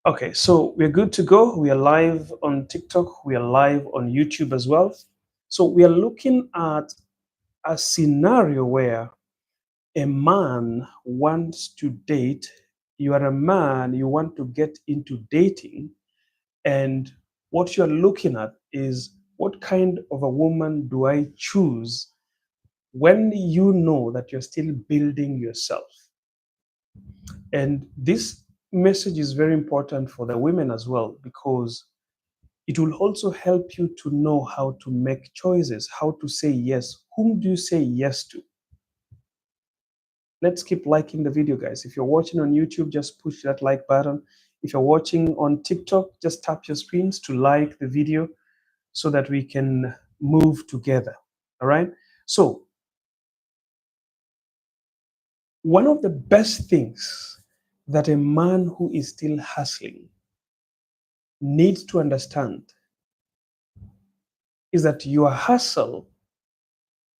Okay, so we're good to go. We are live on TikTok. We are live on YouTube as well. So we are looking at a scenario where a man wants to date. You are a man, you want to get into dating, and what you're looking at is what kind of a woman do I choose when you know that you're still building yourself? And this message is very important for the women as well because it will also help you to know how to make choices, how to say yes. Whom do you say yes to? Let's keep liking the video, guys. If you're watching on YouTube, just push that like button. If you're watching on TikTok, just tap your screens to like the video so that we can move together. All right. So, one of the best things that a man who is still hustling needs to understand is that your hustle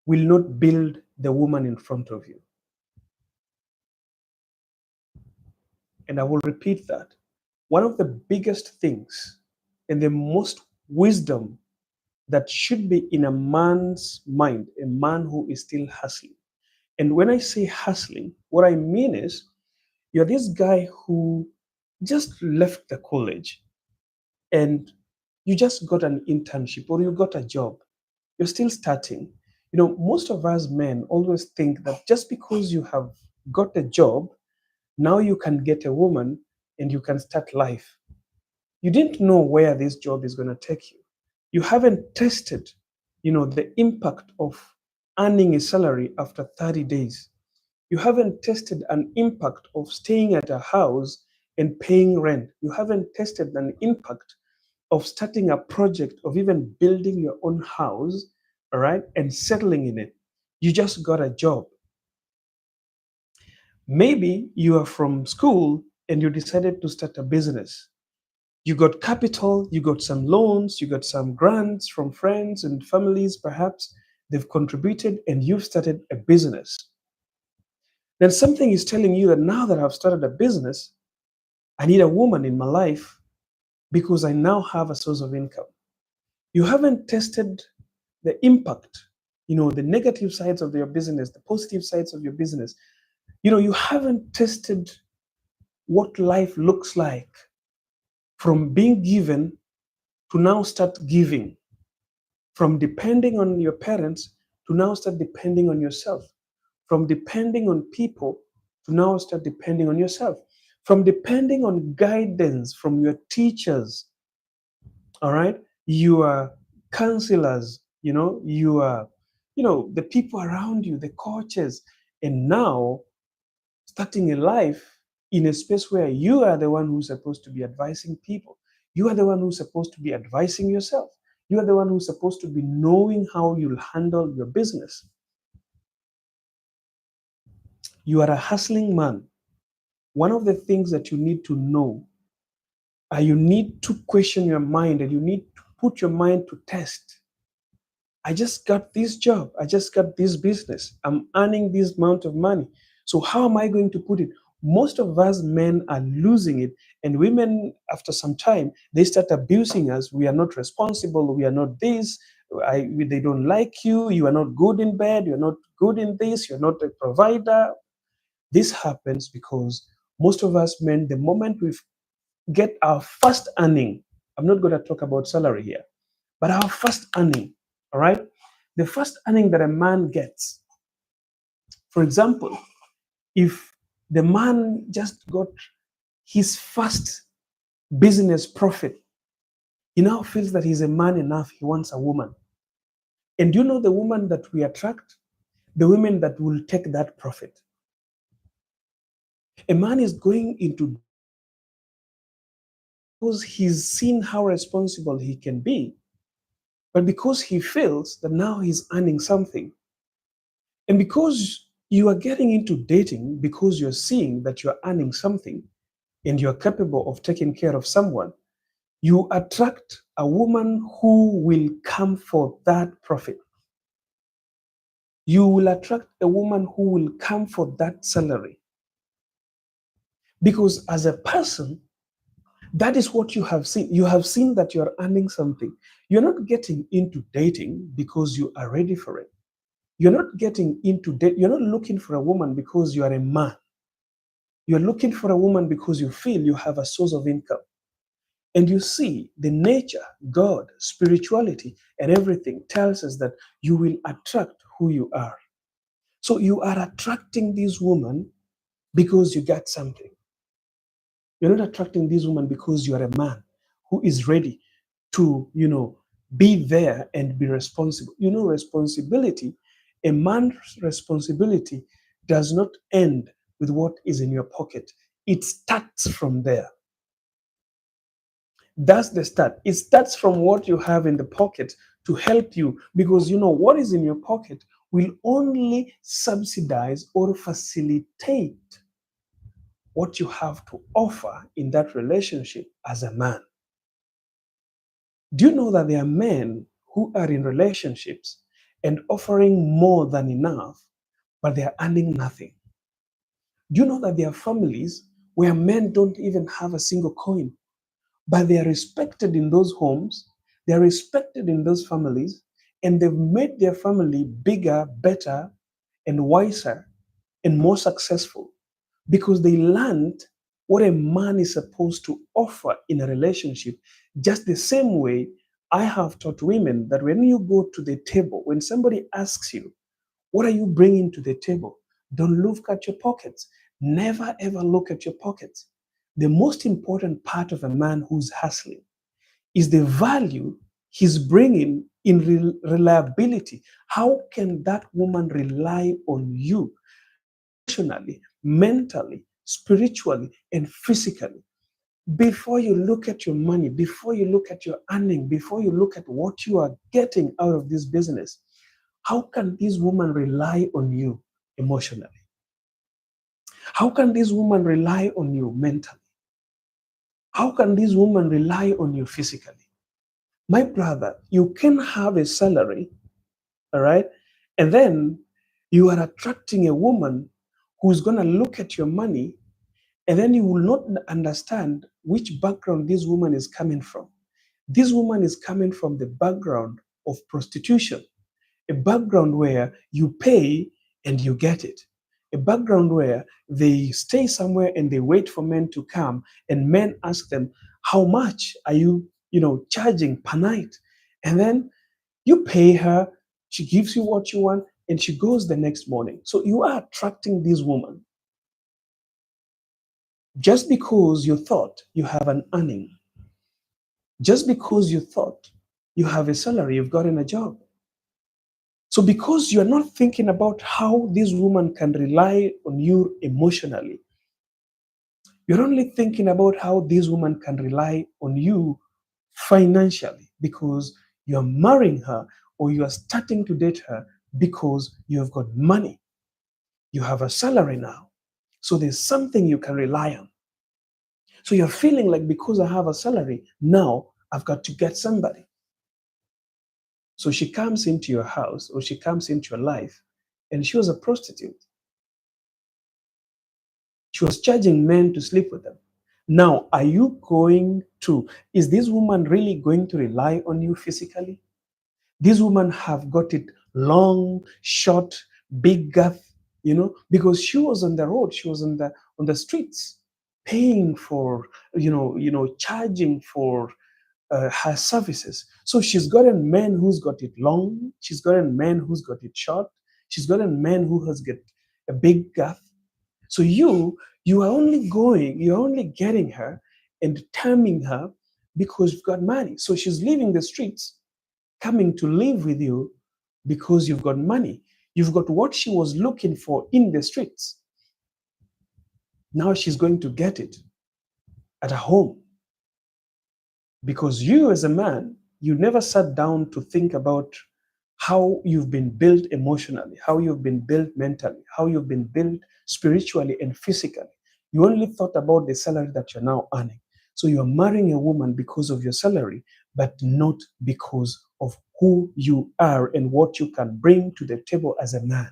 will not build the woman in front of you. And I will repeat that. One of the biggest things and the most wisdom that should be in a man's mind, a man who is still hustling. And when I say hustling, what I mean is you're this guy who just left the college and you just got an internship or you got a job. You're still starting. You know, most of us men always think that just because you have got a job, now you can get a woman and you can start life. You didn't know where this job is going to take you. You haven't tested, the impact of earning a salary after 30 days. You haven't tested an impact of staying at a house and paying rent. You haven't tested an impact of starting a project, of even building your own house, all right, and settling in it. You just got a job. Maybe you are from school and you decided to start a business. You got capital, you got some loans, you got some grants from friends and families, perhaps they've contributed, and you've started a business. Then something is telling you that now that I've started a business, I need a woman in my life because I now have a source of income. You haven't tested the impact, the negative sides of your business, the positive sides of your business. You haven't tested what life looks like from being given to now start giving, from depending on your parents to now start depending on yourself, from depending on people to now start depending on yourself, from depending on guidance from your teachers, all right, your counselors, the people around you, the coaches, and now starting a life in a space where you are the one who's supposed to be advising people. You are the one who's supposed to be advising yourself. You are the one who's supposed to be knowing how you'll handle your business. You are a hustling man. One of the things that you need to know are you need to question your mind and you need to put your mind to test. I just got this job. I just got this business. I'm earning this amount of money. So how am I going to put it? Most of us men are losing it, and women, after some time, they start abusing us. We are not responsible. We are not this. They don't like you. You are not good in bed. You're not good in this. You're not a provider. This happens because most of us men, the moment we get our first earning, I'm not going to talk about salary here, but our first earning, all right? The first earning that a man gets, for example, if the man just got his first business profit, he now feels that he's a man enough, he wants a woman. And you know the woman that we attract? The women that will take that profit. A man is going into because he's seen how responsible he can be, but because he feels that now he's earning something. And because you are getting into dating because you're seeing that you're earning something and you're capable of taking care of someone, you attract a woman who will come for that profit. You will attract a woman who will come for that salary. Because as a person, That is what you have seen. You have seen that you're earning something. You're not getting into dating because you are ready for it. You're not getting into date. You're not looking for a woman because you are a man. You're looking for a woman because you feel you have a source of income. And you see, the nature, God, spirituality, and everything tells us that you will attract who you are. So you are attracting this woman because you got something. You're not attracting this woman because you are a man who is ready to, be there and be responsible. Responsibility, a man's responsibility does not end with what is in your pocket. It starts from there. That's the start. It starts from what you have in the pocket to help you, because what is in your pocket will only subsidize or facilitate what you have to offer in that relationship as a man. Do you know that there are men who are in relationships and offering more than enough, but they are earning nothing? Do you know that there are families where men don't even have a single coin, but they are respected in those homes, they are respected in those families, and they've made their family bigger, better, and wiser and more successful because they learned what a man is supposed to offer in a relationship. Just the same way I have taught women that when you go to the table, when somebody asks you, what are you bringing to the table? Don't look at your pockets. Never ever look at your pockets. The most important part of a man who's hustling is the value he's bringing in reliability. How can that woman rely on you emotionally, mentally, spiritually, and physically? Before you look at your money, before you look at your earning, before you look at what you are getting out of this business, how can this woman rely on you emotionally? How can this woman rely on you mentally? How can this woman rely on you physically? My brother, you can have a salary, all right, and then you are attracting a woman who's going to look at your money, and then you will not understand which background this woman is coming from. This woman is coming from the background of prostitution, a background where you pay and you get it, a background where they stay somewhere and they wait for men to come, and men ask them, how much are you, charging per night? And then you pay her, she gives you what you want, and she goes the next morning. So you are attracting this woman just because you thought you have an earning, just because you thought you have a salary, you've gotten a job. So because you're not thinking about how this woman can rely on you emotionally, you're only thinking about how this woman can rely on you financially, because you're marrying her or you are starting to date her because you have got money. You have a salary now. So there's something you can rely on. So you're feeling like, because I have a salary, now I've got to get somebody. So she comes into your house or she comes into your life, and she was a prostitute. She was charging men to sleep with them. Now, is this woman really going to rely on you physically? These women have got it long, short, big girth, because she was on the road, she was on the streets, paying for, charging for her services. So she's gotten men who's got it long, she's gotten men who's got it short, she's gotten men who has got a big girth. So you're only getting her and terming her because you've got money. So she's leaving the streets, coming to live with you because you've got money. You've got what she was looking for in the streets. Now she's going to get it at a home. Because you, as a man, you never sat down to think about how you've been built emotionally, how you've been built mentally, how you've been built spiritually and physically. You only thought about the salary that you're now earning. So you're marrying a woman because of your salary, but not because of who you are and what you can bring to the table as a man.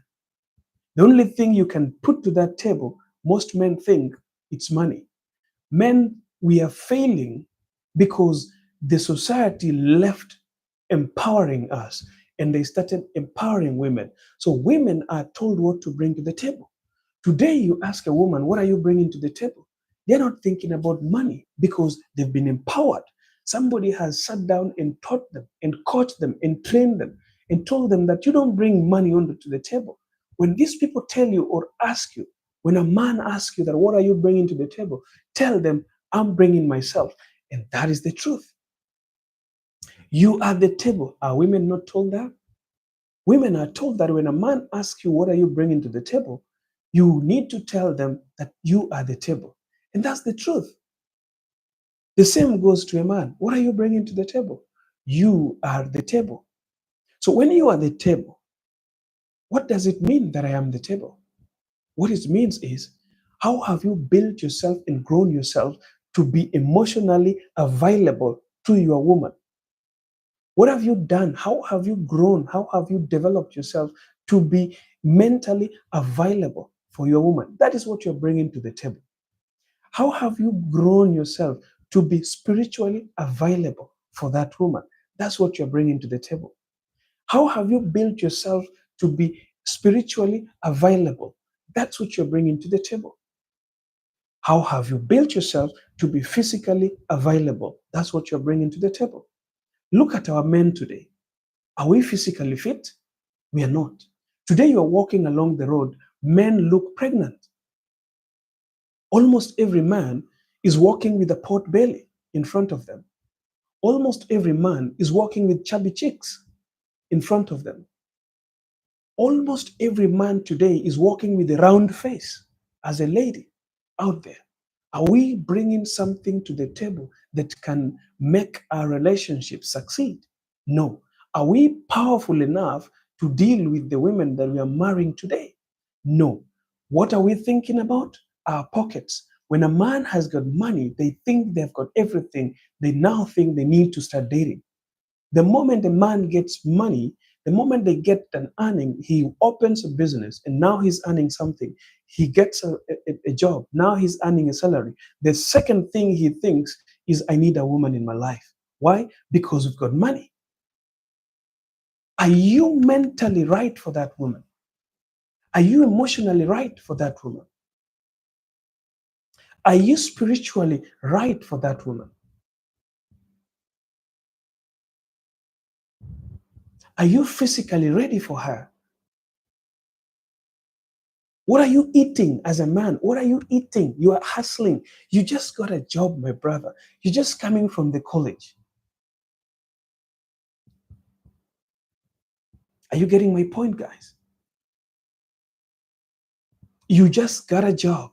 The only thing you can put to that table, most men think it's money. Men we are failing because the society left empowering us and they started empowering women. So women are told what to bring to the table. Today, you ask a woman, what are you bringing to the table? They're not thinking about money because they've been empowered. Somebody has sat down and taught them and coached them and trained them and told them that you don't bring money onto the table. When these people tell you or ask you, when a man asks you that, what are you bringing to the table? Tell them, I'm bringing myself. And that is the truth. You are the table. Are women not told that? Women are told that when a man asks you, what are you bringing to the table? You need to tell them that you are the table. And that's the truth. The same goes to a man. What are you bringing to the table? You are the table. So when you are the table, what does it mean that I am the table? What it means is, how have you built yourself and grown yourself to be emotionally available to your woman? What have you done? How have you grown? How have you developed yourself to be mentally available for your woman? That is what you're bringing to the table. How have you grown yourself to be spiritually available for that woman? That's what you're bringing to the table. How have you built yourself to be spiritually available? That's what you're bringing to the table. How have you built yourself to be physically available? That's what you're bringing to the table. Look at our men today. Are we physically fit? We are not. Today, you are walking along the road, men look pregnant. Almost every man is walking with a pot belly in front of them. Almost every man is walking with chubby cheeks in front of them. Almost every man today is walking with a round face as a lady out there. Are we bringing something to the table that can make our relationship succeed? No. Are we powerful enough to deal with the women that we are marrying today? No. What are we thinking about? Our pockets. When a man has got money, they think they've got everything. They now think they need to start dating. The moment a man gets money, the moment they get an earning, he opens a business and now he's earning something. He gets a job. Now he's earning a salary. The second thing he thinks is, I need a woman in my life. Why? Because we've got money. Are you mentally right for that woman? Are you emotionally right for that woman? Are you spiritually right for that woman? Are you physically ready for her? What are you eating as a man? What are you eating? You are hustling. You just got a job, my brother. You're just coming from the college. Are you getting my point, guys? You just got a job.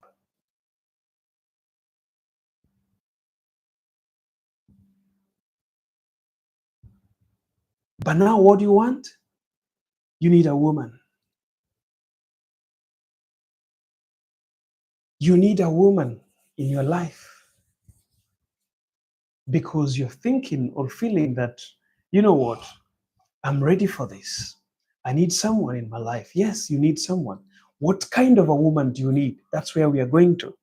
But now what do you want? You need a woman. You need a woman in your life because you're thinking or feeling that, you know what? I'm ready for this. I need someone in my life. Yes, you need someone. What kind of a woman do you need? That's where we are going to.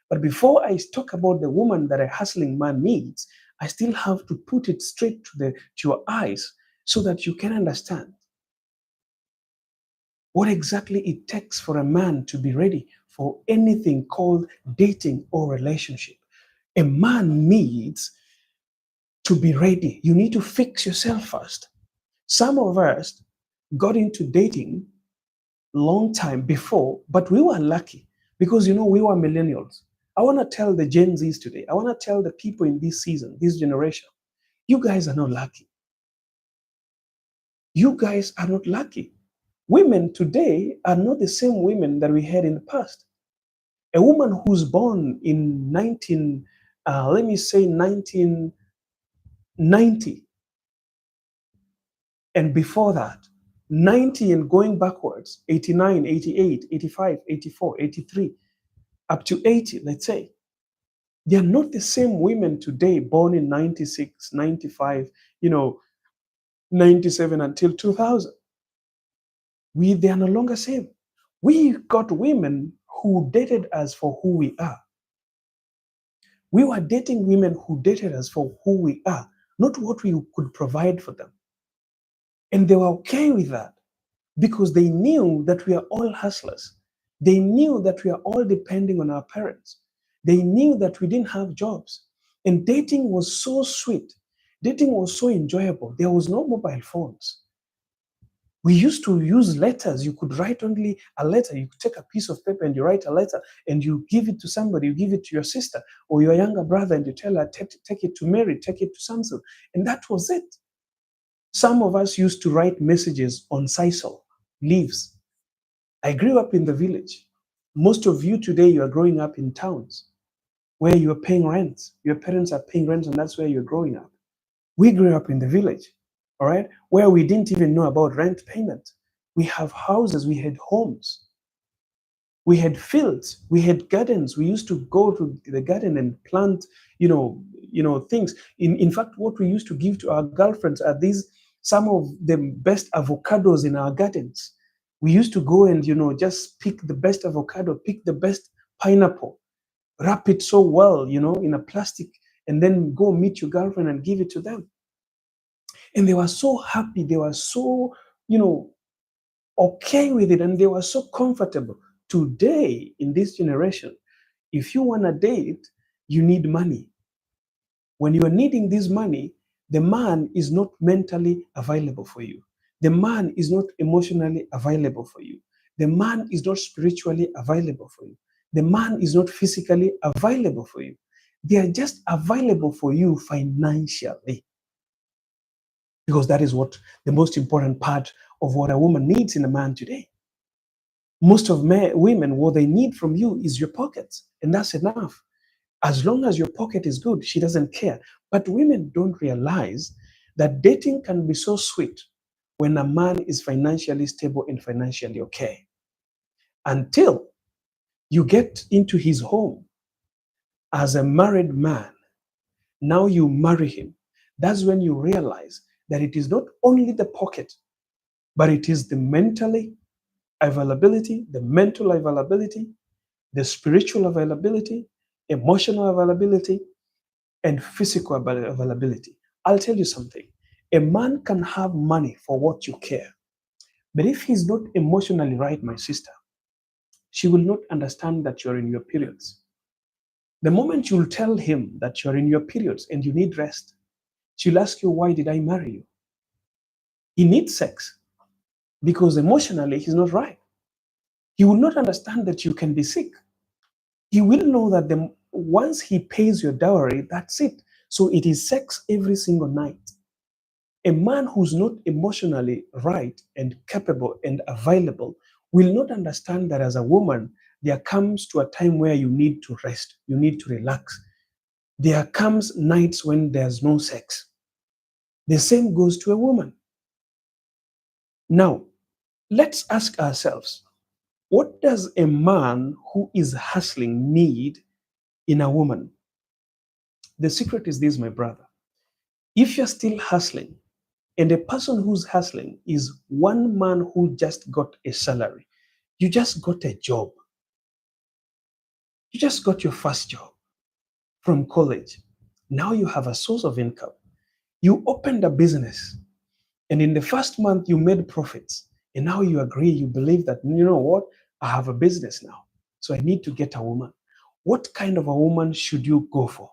But before I talk about the woman that a hustling man needs, I still have to put it straight to your eyes so that you can understand what exactly it takes for a man to be ready for anything called dating or relationship. A man needs to be ready. You need to fix yourself first. Some of us got into dating long time before, but we were lucky because we were millennials. I want to tell the Gen Zs today, I want to tell the people in this season, this generation, you guys are not lucky. You guys are not lucky. Women today are not the same women that we had in the past. A woman who's born in let me say 1990, and before that, 90 and going backwards, 89, 88, 85, 84, 83, up to 80, let's say. They are not the same women today born in 96, 95, 97 until 2000. They are no longer same. We got women who dated us for who we are. We were dating women who dated us for who we are, not what we could provide for them. And they were okay with that because they knew that we are all hustlers. They knew that we are all depending on our parents. They knew that we didn't have jobs. And dating was so sweet. Dating was so enjoyable. There was no mobile phones. We used to use letters. You could write only a letter. You could take a piece of paper and you write a letter and you give it to somebody. You give it to your sister or your younger brother and you tell her, take it to Mary, take it to Samson. And that was it. Some of us used to write messages on sisal, leaves. I grew up in the village. Most of you today, you are growing up in towns where you are paying rent. Your parents are paying rent and that's where you're growing up. We grew up in the village, all right, where we didn't even know about rent payment. We have houses, we had homes, we had fields, we had gardens. We used to go to the garden and plant, things. In fact, what we used to give to our girlfriends are these some of the best avocados in our gardens. We used to go and just pick the best avocado, pick the best pineapple, wrap it so well, in a plastic, and then go meet your girlfriend and give it to them. And they were so happy. They were so, okay with it, and they were so comfortable. Today, in this generation, if you want to date, you need money. When you are needing this money, the man is not mentally available for you. The man is not emotionally available for you. The man is not spiritually available for you. The man is not physically available for you. They are just available for you financially. Because that is what the most important part of what a woman needs in a man today. Most of women, what they need from you is your pockets, and that's enough. As long as your pocket is good, she doesn't care. But women don't realize that dating can be so sweet when a man is financially stable and financially okay. Until you get into his home as a married man, now you marry him. That's when you realize that it is not only the pocket, but it is the mentally availability, the mental availability, the spiritual availability, emotional availability, and physical availability. I'll tell you something. A man can have money for what you care, but if he's not emotionally right, my sister, she will not understand that you're in your periods. The moment you'll tell him that you're in your periods and you need rest, she'll ask you, why did I marry you? He needs sex because emotionally he's not right. He will not understand that you can be sick. He will know that once he pays your dowry, that's it. So it is sex every single night. A man who's not emotionally right and capable and available will not understand that as a woman, there comes to a time where you need to rest, you need to relax. There comes nights when there's no sex. The same goes to a woman. Now, let's ask ourselves, what does a man who is hustling need in a woman? The secret is this, my brother. If you're still hustling, and a person who's hustling is one man who just got a salary, you just got a job, you just got your first job from college. Now you have a source of income. You opened a business, and in the first month you made profits. And now you agree, you believe that, you know what, I have a business now. So I need to get a woman. What kind of a woman should you go for?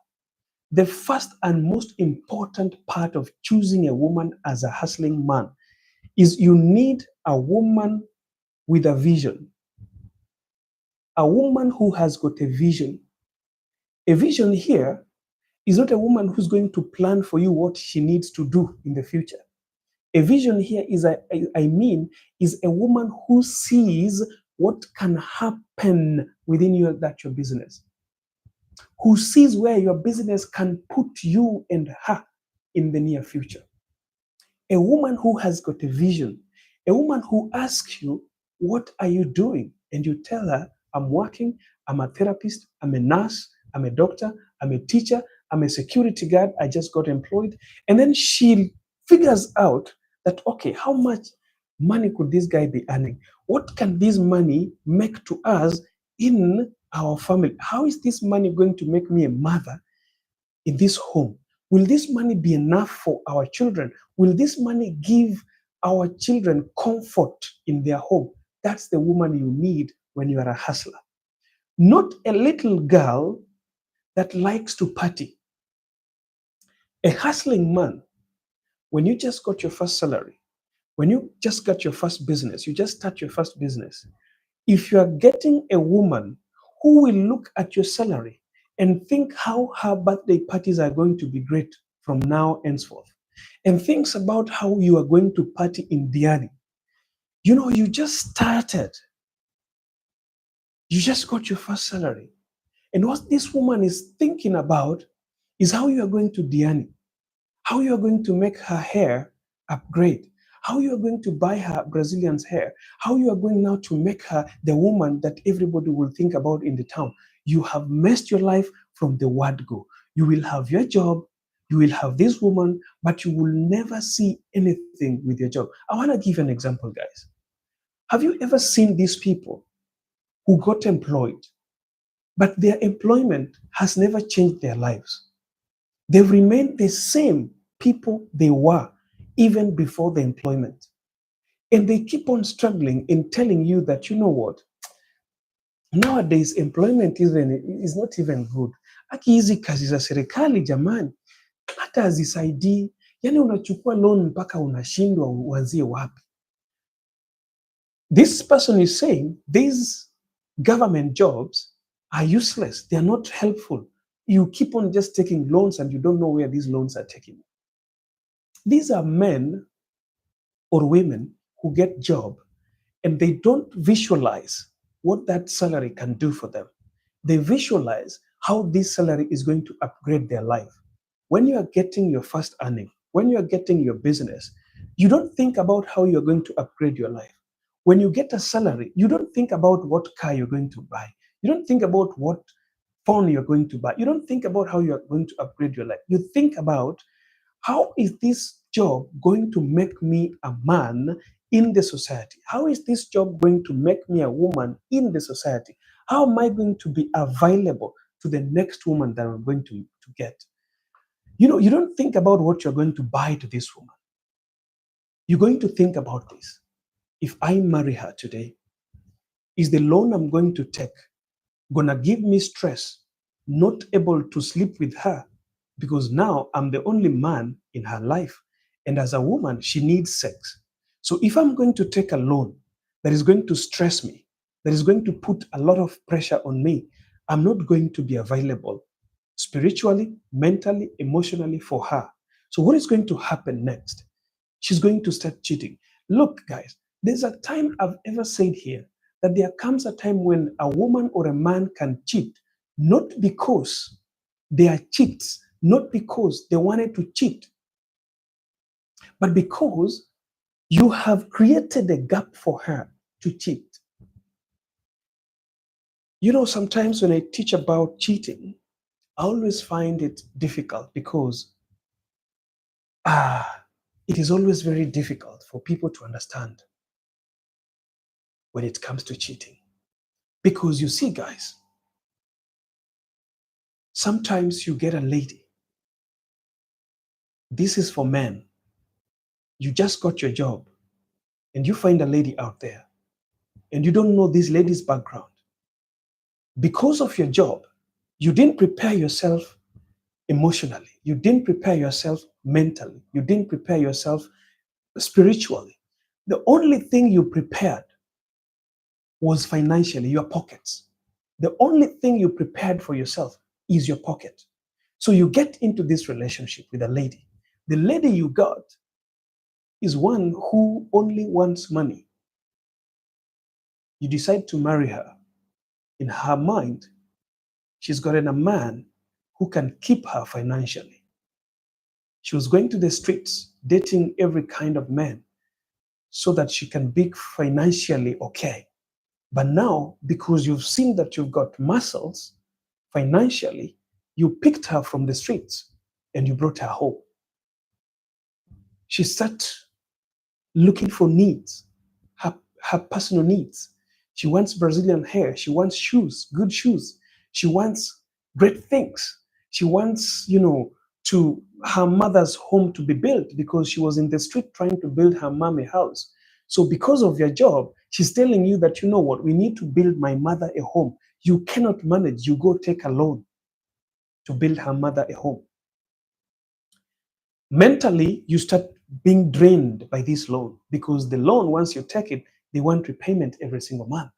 The first and most important part of choosing a woman as a hustling man is you need a woman with a vision. A woman who has got a vision. A vision here is not a woman who's going to plan for you what she needs to do in the future. A vision here is, is a woman who sees what can happen within your business, who sees where your business can put you and her in the near future. A woman who has got a vision, a woman who asks you, what are you doing? And you tell her, I'm working, I'm a therapist, I'm a nurse, I'm a doctor, I'm a teacher, I'm a security guard, I just got employed. And then she figures out that, okay, how much money could this guy be earning? What can this money make to us in our family? How is this money going to make me a mother in this home? Will this money be enough for our children? Will this money give our children comfort in their home? That's the woman you need when you are a hustler. Not a little girl that likes to party. A hustling man, when you just got your first salary, when you just got your first business, you just start your first business, if you are getting a woman who will look at your salary and think how her birthday parties are going to be great from now henceforth, and thinks about how you are going to party in Diani, you just started, you just got your first salary. And what this woman is thinking about is how you are going to Diani, how you are going to make her hair upgrade, how you are going to buy her Brazilian's hair, how you are going now to make her the woman that everybody will think about in the town. You have messed your life from the word go. You will have your job, you will have this woman, but you will never see anything with your job. I want to give an example, guys. Have you ever seen these people who got employed, but their employment has never changed their lives? They've remained the same people they were even before the employment. And they keep on struggling in telling you that, you know what, nowadays employment is not even good. Haki hizi kazi za serikali jamani, hata hazisaidii. Yani unachukua loan mpaka unashindwa uanzie wapi. This person is saying these government jobs are useless. They are not helpful. You keep on just taking loans and you don't know where these loans are taking you. These are men or women who get job and they don't visualize what that salary can do for them. They visualize how this salary is going to upgrade their life. When you are getting your first earning, when you are getting your business, you don't think about how you're going to upgrade your life. When you get a salary, you don't think about what car you're going to buy. You don't think about what phone you're going to buy. You don't think about how you're going to upgrade your life. You think about how is this job going to make me a man in the society? How is this job going to make me a woman in the society? How am I going to be available to the next woman that I'm going to get? You don't think about what you're going to buy to this woman. You're going to think about this. If I marry her today, is the loan I'm going to take gonna give me stress, not able to sleep with her because now I'm the only man in her life. And as a woman, she needs sex. So if I'm going to take a loan that is going to stress me, that is going to put a lot of pressure on me, I'm not going to be available spiritually, mentally, emotionally for her. So what is going to happen next? She's going to start cheating. Look, guys, there's a time I've ever said here that there comes a time when a woman or a man can cheat, not because they are cheats, not because they wanted to cheat, but because you have created a gap for her to cheat. Sometimes when I teach about cheating, I always find it difficult because it is always very difficult for people to understand when it comes to cheating. Because you see, guys, sometimes you get a lady. This is for men. You just got your job and you find a lady out there and you don't know this lady's background. Because of your job, you didn't prepare yourself emotionally. You didn't prepare yourself mentally. You didn't prepare yourself spiritually. The only thing you prepared was financially, your pockets. The only thing you prepared for yourself is your pocket. So you get into this relationship with a lady. The lady you got is one who only wants money. You decide to marry her. In her mind, she's gotten a man who can keep her financially. She was going to the streets, dating every kind of man so that she can be financially okay. But now, because you've seen that you've got muscles financially, you picked her from the streets and you brought her home. She started looking for needs, her personal needs. She wants Brazilian hair. She wants shoes, good shoes. She wants great things. She wants, to her mother's home to be built because she was in the street trying to build her mom a house. So because of your job, she's telling you that, you know what, we need to build my mother a home. You cannot manage. You go take a loan to build her mother a home. Mentally, you start being drained by this loan because the loan, once you take it, they want repayment every single month.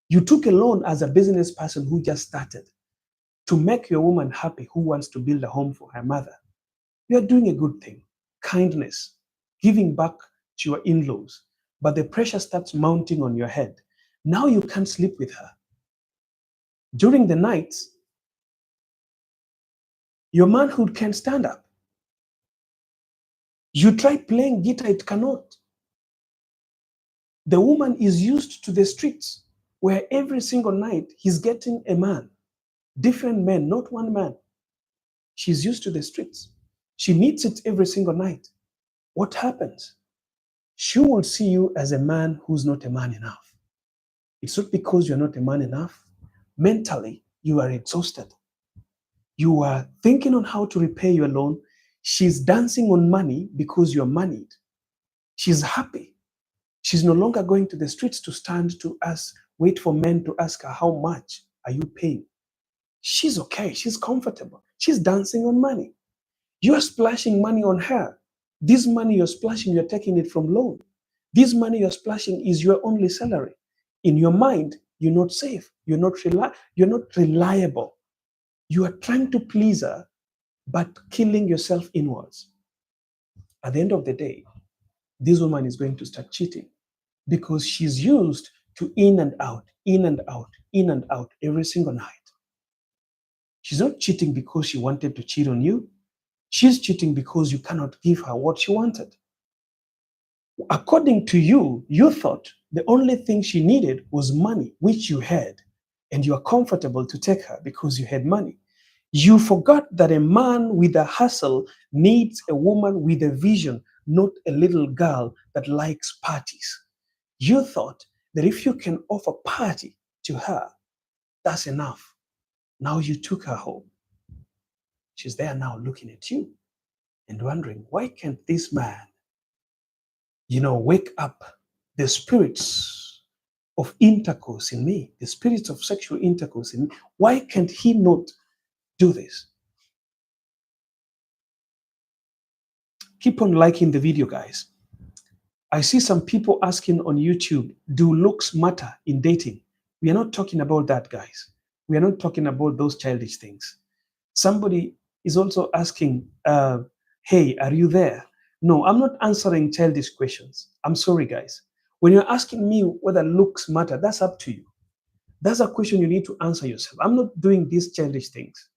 You took a loan as a business person who just started to make your woman happy who wants to build a home for her mother. You're doing a good thing, kindness, giving back to your in laws, but the pressure starts mounting on your head. Now you can't sleep with her. During the night, your manhood can't stand up. You try playing guitar, it cannot. The woman is used to the streets where every single night he's getting a man, different men, not one man. She's used to the streets. She needs it every single night. What happens? She will see you as a man who's not a man enough. It's not because you're not a man enough. Mentally, you are exhausted. You are thinking on how to repay your loan. She's dancing on money because you're moneyed. She's happy. She's no longer going to the streets to stand to ask, wait for men to ask her, how much are you paying? She's okay. She's comfortable. She's dancing on money. You're splashing money on her. This money you're splashing, you're taking it from loan. This money you're splashing is your only salary. In your mind, you're not safe. You're not reliable. You are trying to please her, but killing yourself inwards. At the end of the day, this woman is going to start cheating because she's used to in and out, in and out, in and out every single night. She's not cheating because she wanted to cheat on you. She's cheating because you cannot give her what she wanted. According to you, you thought the only thing she needed was money, which you had, and you are comfortable to take her because you had money. You forgot that a man with a hustle needs a woman with a vision, not a little girl that likes parties. You thought that if you can offer party to her, that's enough. Now you took her home. She's there now looking at you and wondering, why can't this man, wake up the spirits of intercourse in me, the spirits of sexual intercourse in me? Why can't he not do this? Keep on liking the video, guys. I see some people asking on YouTube, do looks matter in dating? We are not talking about that, guys. We are not talking about those childish things. Somebody is also asking, hey, are you there? No, I'm not answering childish questions. I'm sorry, guys. When you're asking me whether looks matter, that's up to you. That's a question you need to answer yourself. I'm not doing these childish things.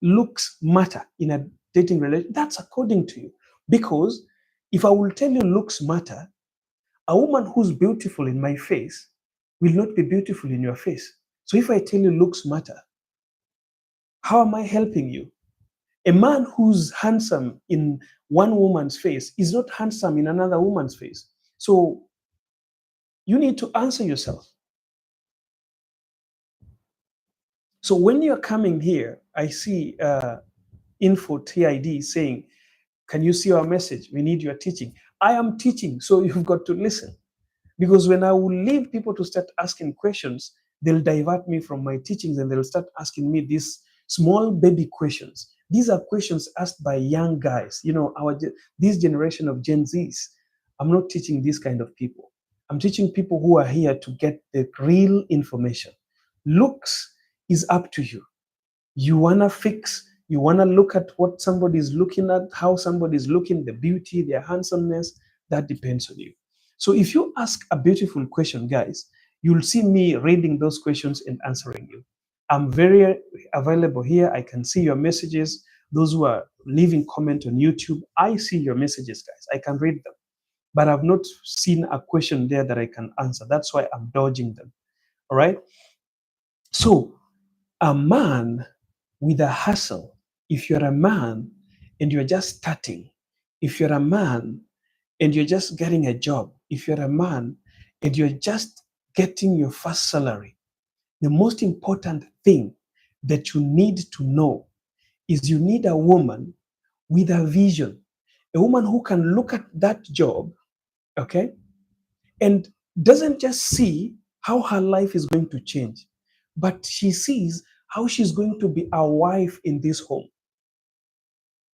Looks matter in a dating relationship. That's according to you. Because if I will tell you looks matter, a woman who's beautiful in my face will not be beautiful in your face. So if I tell you looks matter, how am I helping you? A man who's handsome in one woman's face is not handsome in another woman's face. So you need to answer yourself. So when you're coming here, I see info TID saying, can you see our message? We need your teaching. I am teaching, so you've got to listen. Because when I will leave people to start asking questions, they'll divert me from my teachings and they'll start asking me these small baby questions. These are questions asked by young guys, this generation of Gen Zs. I'm not teaching these kind of people. I'm teaching people who are here to get the real information. Looks is up to you. You want to fix, you want to look at what somebody is looking at, how somebody is looking, the beauty, their handsomeness, that depends on you. So if you ask a beautiful question, guys, you'll see me reading those questions and answering you. I'm very available here. I can see your messages. Those who are leaving comment on YouTube, I see your messages, guys. I can read them. But I've not seen a question there that I can answer. That's why I'm dodging them. All right? So a man with a hustle, if you're a man and you're just starting, if you're a man and you're just getting a job, if you're a man and you're just getting your first salary, the most important thing that you need to know is you need a woman with a vision, a woman who can look at that job, okay, and doesn't just see how her life is going to change, but she sees how she's going to be a wife in this home,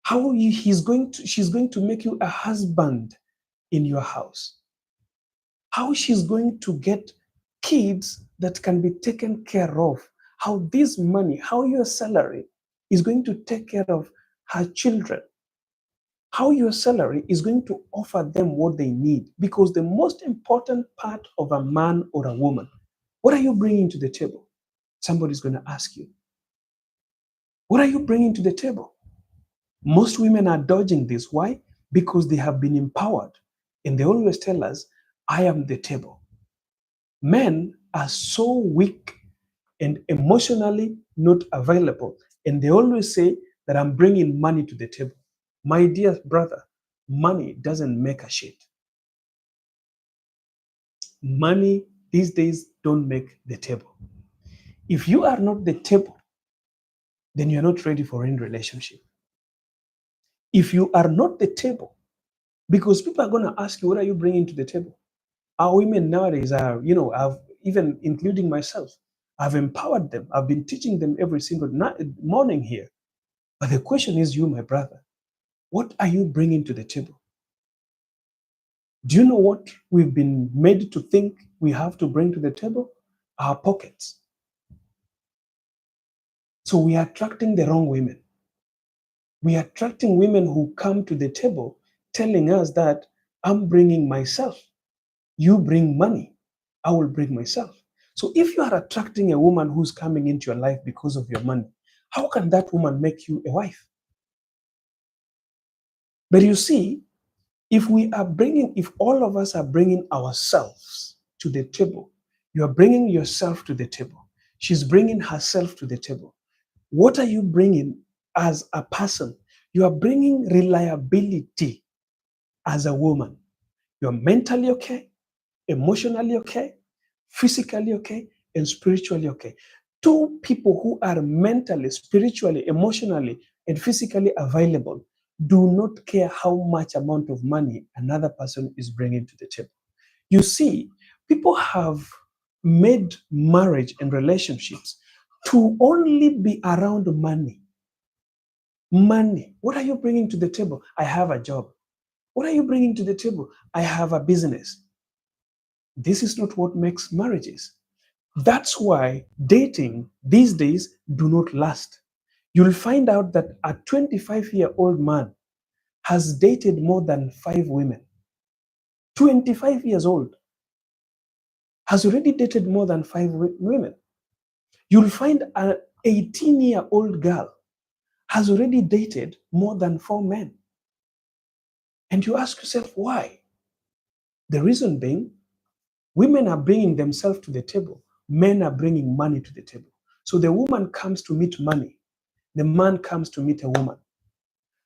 how she's going to make you a husband in your house, how she's going to get kids that can be taken care of, how this money, how your salary is going to take care of her children, how your salary is going to offer them what they need. Because the most important part of a man or a woman, what are you bringing to the table? Somebody's going to ask you, what are you bringing to the table? Most women are dodging this. Why? Because they have been empowered. And they always tell us, I am the table. Men are so weak and emotionally not available. And they always say that I'm bringing money to the table. My dear brother, money doesn't make a shit. Money these days don't make the table. If you are not the table, then you're not ready for any relationship. If you are not the table, because people are going to ask you, what are you bringing to the table? Our women nowadays are, I've even including myself, I've empowered them. I've been teaching them every single morning here. But the question is, you, my brother, what are you bringing to the table? Do you know what we've been made to think we have to bring to the table? Our pockets. So we are attracting the wrong women. We are attracting women who come to the table telling us that I'm bringing myself. You bring money, I will bring myself. So if you are attracting a woman who's coming into your life because of your money, how can that woman make you a wife? But you see, if all of us are bringing ourselves to the table, you are bringing yourself to the table. She's bringing herself to the table. What are you bringing as a person? You are bringing reliability as a woman. You're mentally okay, emotionally okay, physically okay, and spiritually okay. Two people who are mentally, spiritually, emotionally, and physically available do not care how much amount of money another person is bringing to the table. You see, people have made marriage and relationships to only be around money. Money. What are you bringing to the table? I have a job. What are you bringing to the table? I have a business. This is not what makes marriages. That's why dating these days do not last. You'll find out that a 25-year-old man has dated more than 5 women. 25 years old has already dated more than 5 women. You'll find an 18-year-old girl has already dated more than 4 men. And you ask yourself, why? The reason being, women are bringing themselves to the table. Men are bringing money to the table. So the woman comes to meet money. The man comes to meet a woman.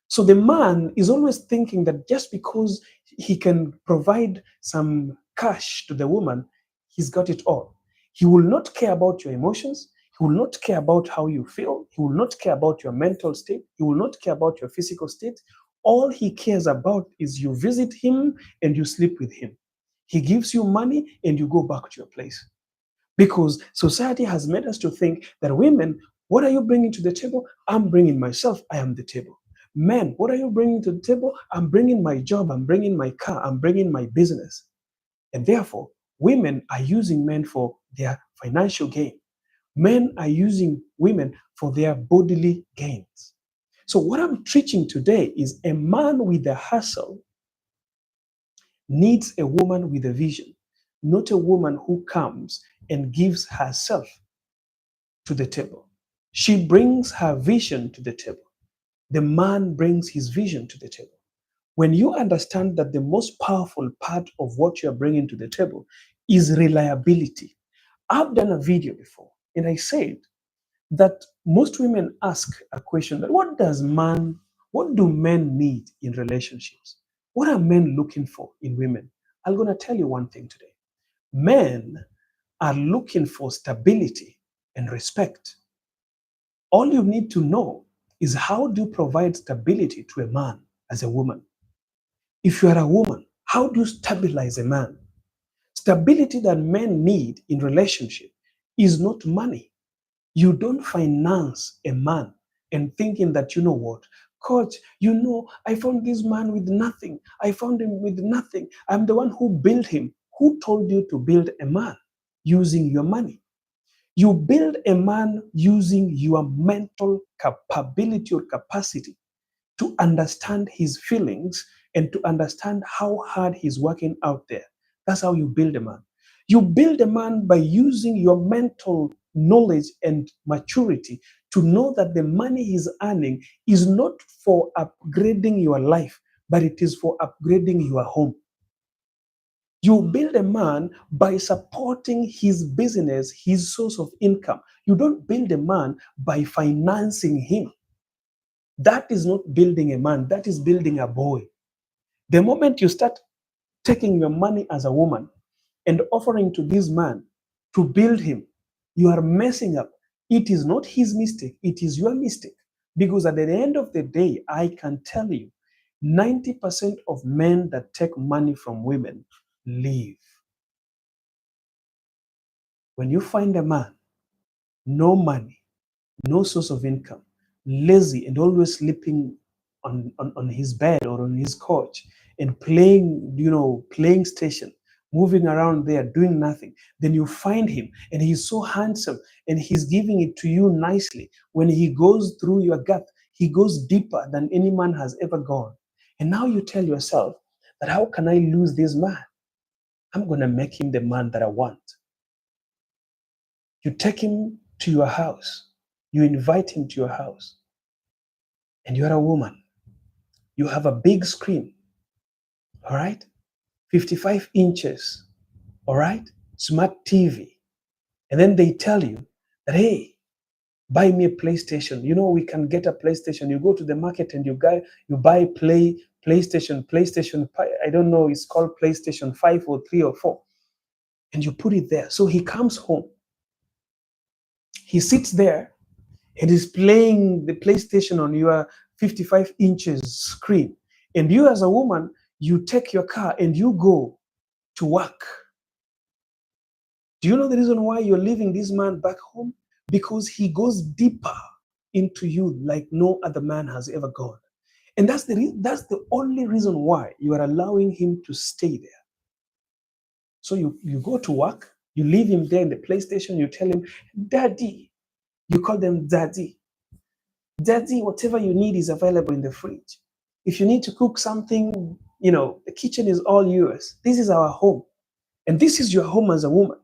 So the man is always thinking that just because he can provide some cash to the woman, he's got it all. He will not care about your emotions. He will not care about how you feel. He will not care about your mental state. He will not care about your physical state. All he cares about is you visit him and you sleep with him. He gives you money and you go back to your place. Because society has made us to think that women, what are you bringing to the table? I'm bringing myself. I am the table. Men, what are you bringing to the table? I'm bringing my job. I'm bringing my car. I'm bringing my business. And therefore, women are using men for their financial gain. Men are using women for their bodily gains. So what I'm preaching today is a man with a hustle needs a woman with a vision, not a woman who comes and gives herself to the table. She brings her vision to the table. The man brings his vision to the table. When you understand that the most powerful part of what you're bringing to the table is reliability. I've done a video before and I said that most women ask a question that what do men need in relationships? What are men looking for in women? I'm going to tell you one thing today. Men are looking for stability and respect. All you need to know is how do you provide stability to a man as a woman? If you are a woman, how do you stabilize a man? Stability that men need in relationship is not money. You don't finance a man and thinking that, you know what, coach, I found this man with nothing. I found him with nothing. I'm the one who built him. Who told you to build a man using your money? You build a man using your mental capability or capacity to understand his feelings and to understand how hard he's working out there. That's how you build a man. You build a man by using your mental knowledge and maturity to know that the money he's earning is not for upgrading your life, but it is for upgrading your home. You build a man by supporting his business, his source of income. You don't build a man by financing him. That is not building a man, that is building a boy. The moment you start taking your money as a woman and offering to this man to build him, you are messing up. It is not his mistake, it is your mistake. Because at the end of the day, I can tell you 90% of men that take money from women leave. When you find a man, no money, no source of income, lazy and always sleeping on his bed or on his couch and playing, playing station, moving around there, doing nothing, then you find him and he's so handsome and he's giving it to you nicely. When he goes through your gut, he goes deeper than any man has ever gone. And now you tell yourself that how can I lose this man? I'm going to make him the man that I want. You take him to your house, you invite him to your house, and you're a woman. You have a big screen, all right? 55 inches, all right? Smart TV. And then they tell you that, hey, buy me a PlayStation. We can get a PlayStation. You go to the market and you buy PlayStation, I don't know, it's called PlayStation 5 or 3 or 4. And you put it there. So he comes home. He sits there and is playing the PlayStation on your 55 inches screen. And you as a woman, you take your car and you go to work. Do you know the reason why you're leaving this man back home? Because he goes deeper into you like no other man has ever gone. And that's the only reason why you are allowing him to stay there. So you go to work, you leave him there in the PlayStation, you tell him, Daddy, you call them Daddy. Daddy, whatever you need is available in the fridge. If you need to cook something, the kitchen is all yours. This is our home. And this is your home as a woman.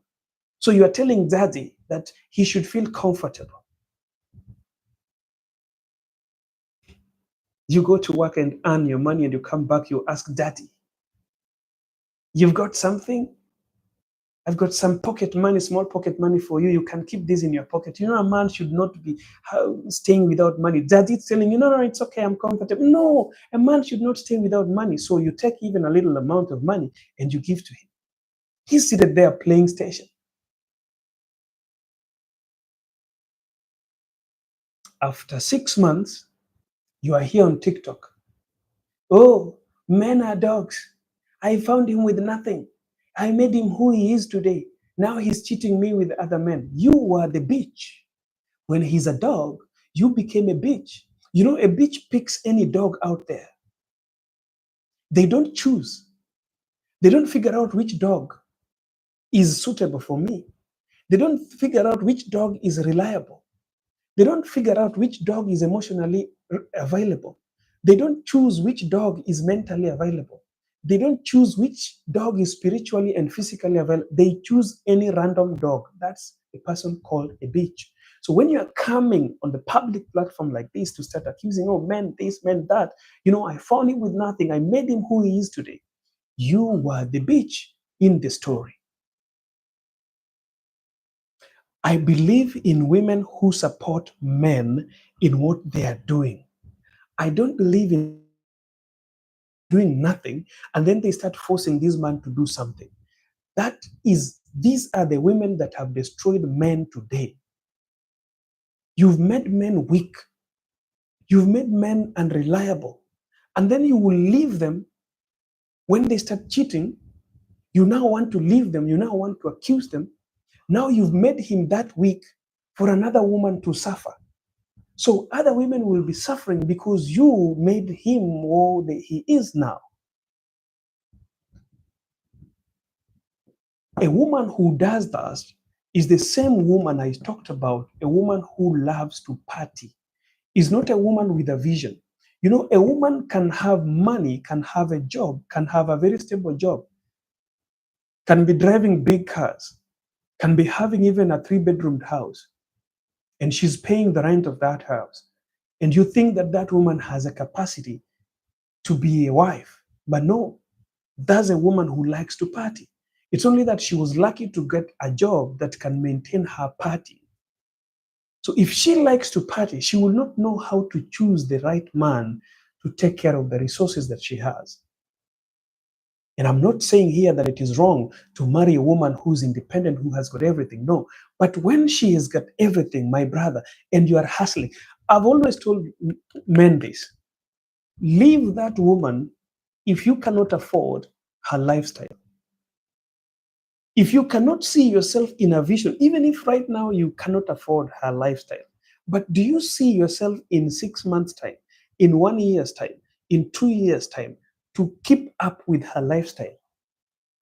So you are telling Daddy that he should feel comfortable. You go to work and earn your money and you come back, you ask Daddy, you've got something? I've got some pocket money, small pocket money for you. You can keep this in your pocket. A man should not be staying without money. Daddy's telling you, no, it's okay, I'm comfortable. No, a man should not stay without money. So you take even a little amount of money and you give to him. He's seated there playing station. After 6 months, you are here on TikTok. Oh, men are dogs. I found him with nothing. I made him who he is today. Now he's cheating me with other men. You were the bitch. When he's a dog, you became a bitch. A bitch picks any dog out there. They don't choose. They don't figure out which dog is suitable for me. They don't figure out which dog is reliable. They don't figure out which dog is emotionally available. They don't choose which dog is mentally available. They don't choose which dog is spiritually and physically available. They choose any random dog. That's a person called a bitch. So when you're coming on the public platform like this to start accusing, oh, men this, men that, I found him with nothing. I made him who he is today. You were the bitch in the story. I believe in women who support men in what they are doing. I don't believe in doing nothing and then they start forcing this man to do something. These are the women that have destroyed men today. You've made men weak. You've made men unreliable. And then you will leave them when they start cheating. You now want to leave them. You now want to accuse them. Now you've made him that weak for another woman to suffer. So other women will be suffering because you made him what he is now. A woman who does that is the same woman I talked about, a woman who loves to party. Is not a woman with a vision. You know, a woman can have money, can have a job, can have a very stable job, can be driving big cars, can be having even a 3-bedroom house, and she's paying the rent of that house. And you think that that woman has a capacity to be a wife. But no, that's a woman who likes to party. It's only that she was lucky to get a job that can maintain her party. So if she likes to party, she will not know how to choose the right man to take care of the resources that she has. And I'm not saying here that it is wrong to marry a woman who's independent, who has got everything. No. But when she has got everything, my brother, and you are hustling, I've always told men this: leave that woman if you cannot afford her lifestyle. If you cannot see yourself in a vision, even if right now you cannot afford her lifestyle, but do you see yourself in 6 months' time, in 1 year's time, in 2 years' time to keep up with her lifestyle?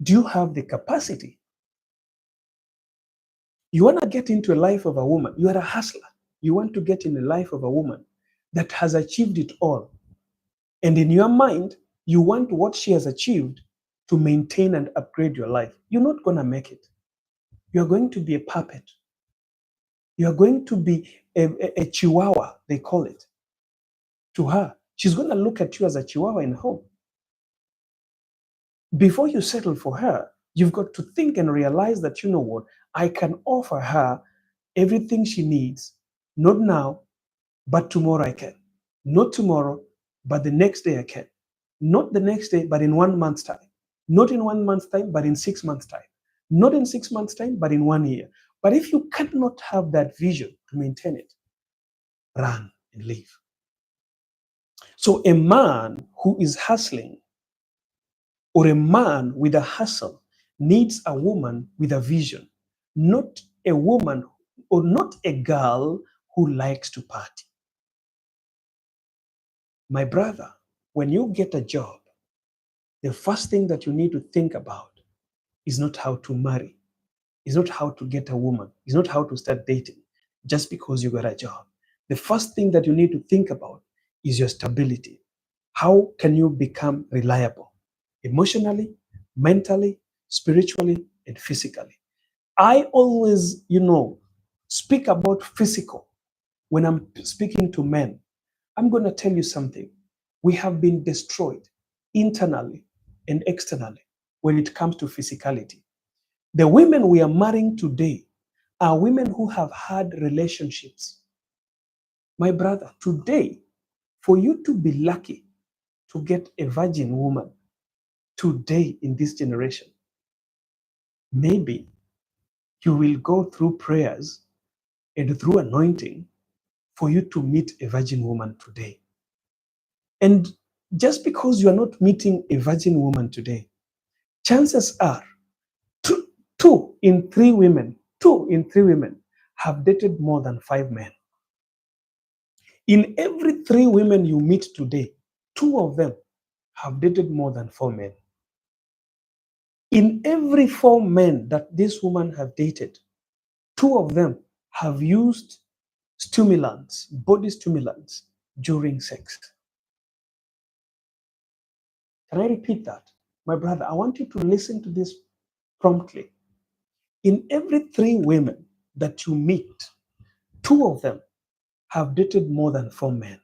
Do you have the capacity? You want to get into a life of a woman, you are a hustler. You want to get in the life of a woman that has achieved it all. And in your mind, you want what she has achieved to maintain and upgrade your life. You're not going to make it. You're going to be a puppet. You're going to be a chihuahua, they call it, to her. She's going to look at you as a chihuahua in home. Before you settle for her, you've got to think and realize that, you know what, I can offer her everything she needs, not now, but tomorrow I can. Not tomorrow, but the next day I can. Not the next day, but in 1 month's time. Not in 1 month's time, but in 6 months' time. Not in 6 months' time, but in 1 year. But if you cannot have that vision to maintain it, run and leave. So a man who is hustling or a man with a hustle needs a woman with a vision, not a woman or not a girl who likes to party. My brother, when you get a job, the first thing that you need to think about is not how to marry, is not how to get a woman, is not how to start dating just because you got a job. The first thing that you need to think about is your stability. How can you become reliable emotionally, mentally, spiritually, and physically? I always, speak about physical when I'm speaking to men. I'm going to tell you something. We have been destroyed internally and externally when it comes to physicality. The women we are marrying today are women who have had relationships. My brother, today, for you to be lucky to get a virgin woman today in this generation, maybe you will go through prayers and through anointing for you to meet a virgin woman today. And just because you are not meeting a virgin woman today, chances are two in three women have dated more than 5 men. In every 3 women you meet today, 2 of them have dated more than 4 men. In every 4 men that this woman have dated, 2 of them have used stimulants, body stimulants during sex. Can I repeat that? My brother, I want you to listen to this promptly. In every 3 women that you meet, 2 of them have dated more than 4 men.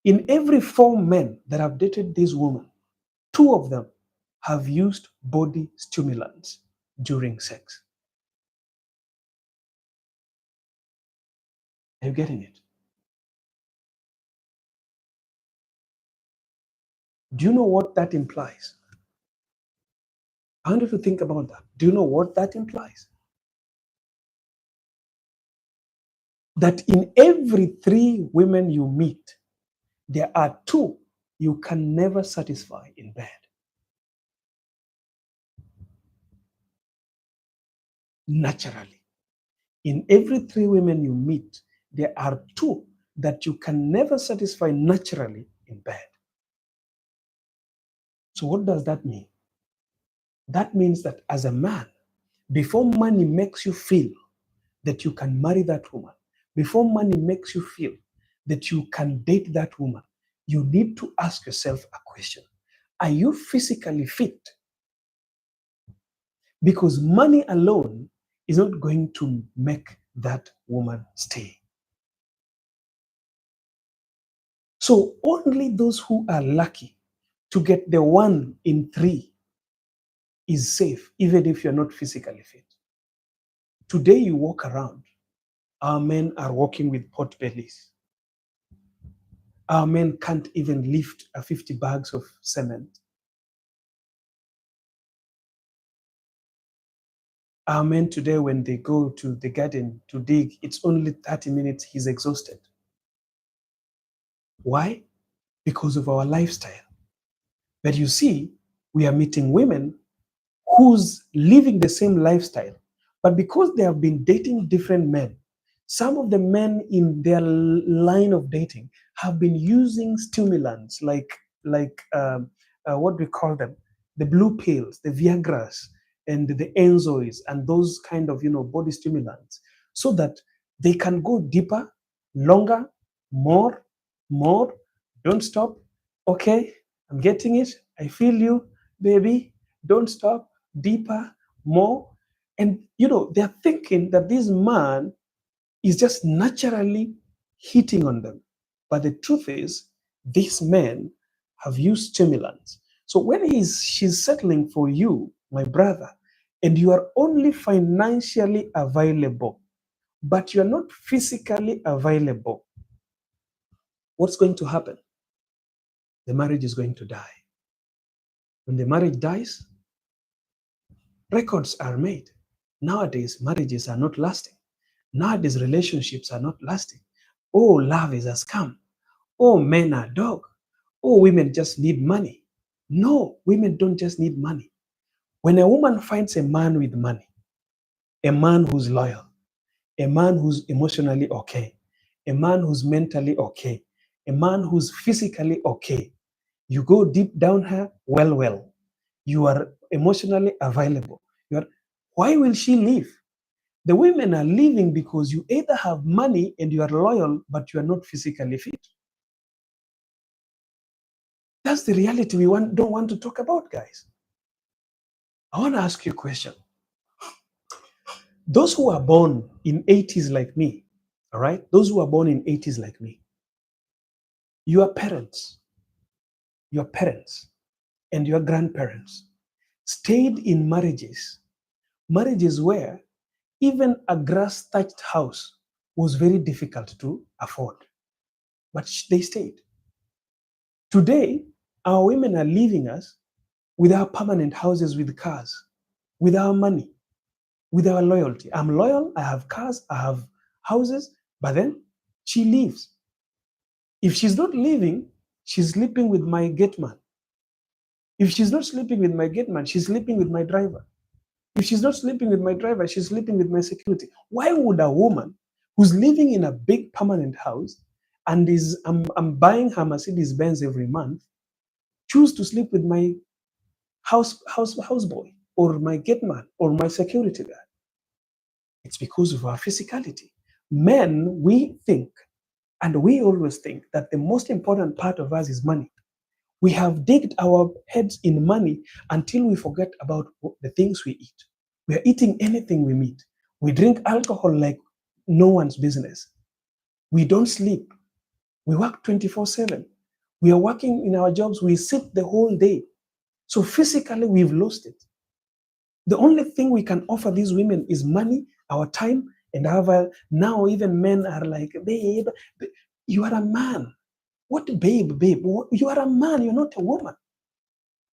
In every 4 men that have dated this woman, 2 of them have used body stimulants during sex. Are you getting it? Do you know what that implies? I want you to think about that. Do you know what that implies? that in every 3 women you meet, there are 2 you can never satisfy in bed. Naturally. In every 3 women you meet, there are 2 that you can never satisfy naturally in bed. So, what does that mean? That means that as a man, before money makes you feel that you can marry that woman, before money makes you feel that you can date that woman, you need to ask yourself a question. Are you physically fit? Because money alone is not going to make that woman stay. So only those who are lucky to get the 1 in 3 is safe, even if you're not physically fit. Today you walk around, our men are walking with pot bellies. Our men can't even lift 50 bags of cement. Our men today, when they go to the garden to dig, it's only 30 minutes, he's exhausted. Why? Because of our lifestyle. But you see, we are meeting women who's living the same lifestyle, but because they have been dating different men, some of the men in their line of dating have been using stimulants like what do we call them? The blue pills, the Viagras, and the Enzois, and those kind of body stimulants, so that they can go deeper, longer, more, more. Don't stop. Okay, I'm getting it. I feel you, baby. Don't stop. Deeper, more. And they're thinking that this man is just naturally hitting on them. But the truth is, these men have used stimulants. So when she's settling for you, my brother, and you are only financially available, but you're not physically available, what's going to happen? The marriage is going to die. When the marriage dies, records are made. Nowadays, marriages are not lasting. Nowadays, relationships are not lasting. Oh, love is a scam. Oh, men are dog. Oh, women just need money. No, women don't just need money. When a woman finds a man with money, a man who's loyal, a man who's emotionally okay, a man who's mentally okay, a man who's physically okay, you go deep down her, well. You are emotionally available. Why will she leave? The women are leaving because you either have money and you are loyal, but you are not physically fit. That's the reality we don't want to talk about, guys. I want to ask you a question. Those who are born in 80s like me, all right? Those who are born in 80s like me, your parents, and your grandparents stayed in marriages where even a grass-thatched house was very difficult to afford, but they stayed. Today, our women are leaving us with our permanent houses, with cars, with our money, with our loyalty. I'm loyal, I have cars, I have houses, but then she leaves. If she's not leaving, she's sleeping with my gate man. If she's not sleeping with my gate man, she's sleeping with my driver. If she's not sleeping with my driver, she's sleeping with my security. Why would a woman who's living in a big permanent house and I'm buying her Mercedes Benz every month choose to sleep with my houseboy or my gate man or my security guard? It's because of our physicality. Men, we think, and we always think that the most important part of us is money. We have digged our heads in money until we forget about the things we eat. We are eating anything we meet. We drink alcohol like no one's business. We don't sleep. We work 24/7. We are working in our jobs. We sit the whole day. So physically, we've lost it. The only thing we can offer these women is money, our time, and now even men are like, babe, you are a man. What babe? You are a man, you're not a woman.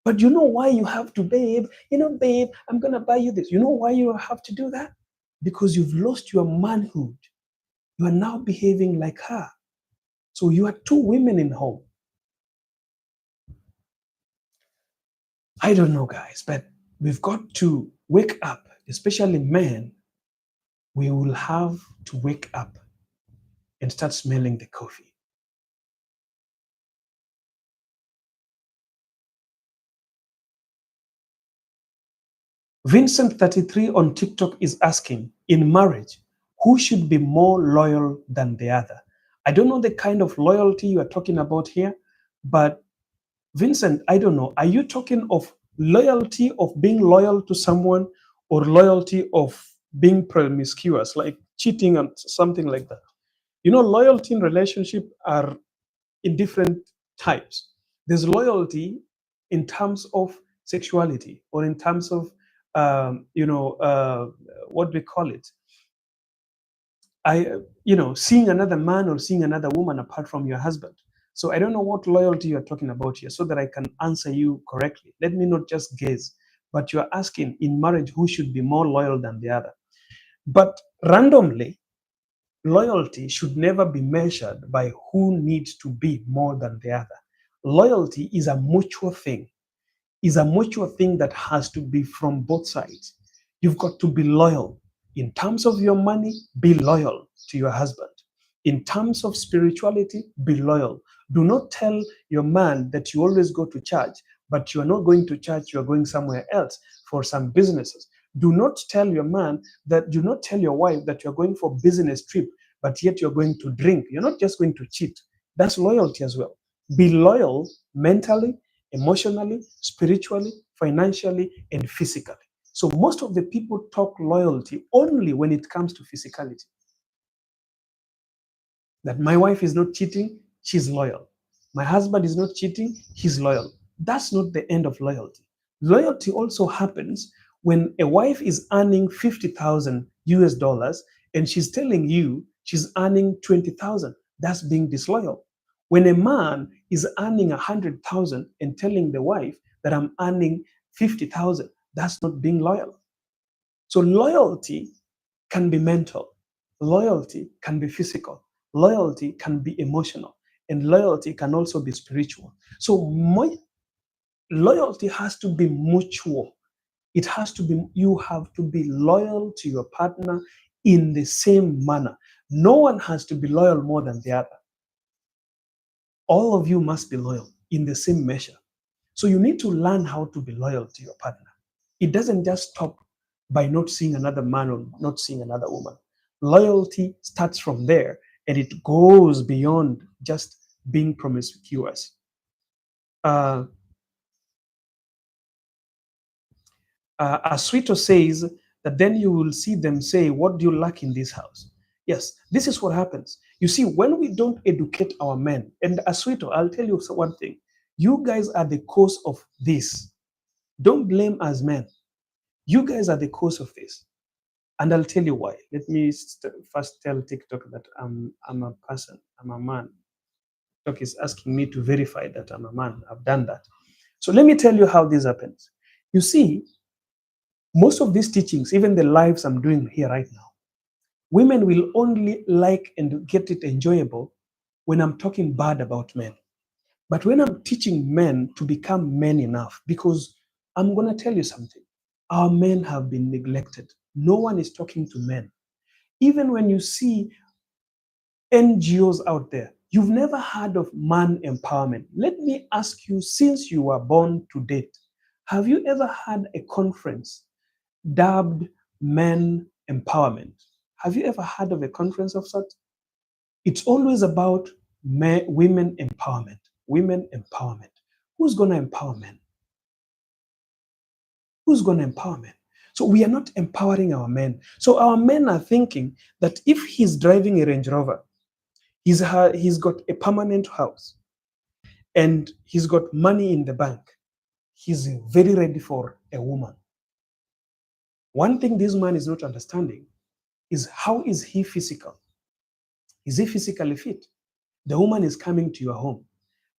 But you know why you have to, babe? Babe, I'm going to buy you this. You know why you have to do that? Because you've lost your manhood. You are now behaving like her. So you are two women in home. I don't know, guys, but we've got to wake up, especially men. We will have to wake up and start smelling the coffee. Vincent 33 on TikTok is asking, in marriage, who should be more loyal than the other? I don't know the kind of loyalty you are talking about here, but Vincent, I don't know. Are you talking of loyalty of being loyal to someone or loyalty of being promiscuous, like cheating and something like that? You know, loyalty in relationship are in different types. There's loyalty in terms of sexuality or in terms of, what we call it. Seeing another man or seeing another woman apart from your husband. So I don't know what loyalty you're talking about here so that I can answer you correctly. Let me not just guess, but you're asking in marriage who should be more loyal than the other. But randomly, loyalty should never be measured by who needs to be more than the other. Loyalty is a mutual thing that has to be from both sides. You've got to be loyal. In terms of your money, be loyal to your husband. In terms of spirituality, be loyal. Do not tell your man that you always go to church, but you are not going to church, you are going somewhere else for some businesses. Do not tell your wife that you're going for business trip, but yet you're going to drink. You're not just going to cheat. That's loyalty as well. Be loyal mentally, emotionally, spiritually, financially, and physically. So most of the people talk loyalty only when it comes to physicality. That my wife is not cheating, she's loyal. My husband is not cheating, he's loyal. That's not the end of loyalty. Loyalty also happens when a wife is earning 50,000 US dollars and she's telling you she's earning 20,000. That's being disloyal. When a man is earning 100,000 and telling the wife that I'm earning 50,000, that's not being loyal. So loyalty can be mental, loyalty can be physical, loyalty can be emotional, and loyalty can also be spiritual. So loyalty has to be mutual. You have to be loyal to your partner in the same manner. No one has to be loyal more than the other. All of you must be loyal in the same measure. So you need to learn how to be loyal to your partner. It doesn't just stop by not seeing another man or not seeing another woman. Loyalty starts from there and it goes beyond just being promiscuous. Asuito says that then you will see them say, what do you lack in this house? Yes, this is what happens. You see, when we don't educate our men, and Asuito, I'll tell you one thing. You guys are the cause of this. Don't blame us men. You guys are the cause of this. And I'll tell you why. Let me first tell TikTok that I'm a person, I'm a man. TikTok is asking me to verify that I'm a man. I've done that. So let me tell you how this happens. You see, most of these teachings, even the lives I'm doing here right now, women will only like and get it enjoyable when I'm talking bad about men. But when I'm teaching men to become men enough, because I'm going to tell you something, our men have been neglected. No one is talking to men. Even when you see NGOs out there, you've never heard of man empowerment. Let me ask you, since you were born to date, have you ever had a conference dubbed men empowerment? Have you ever heard of a conference of such? It's always about women empowerment. Women empowerment. Who's going to empower men? Who's going to empower men? So we are not empowering our men. So our men are thinking that if he's driving a Range Rover, he's got a permanent house, and he's got money in the bank, he's very ready for a woman. One thing this man is not understanding is how is he physical? Is he physically fit? The woman is coming to your home.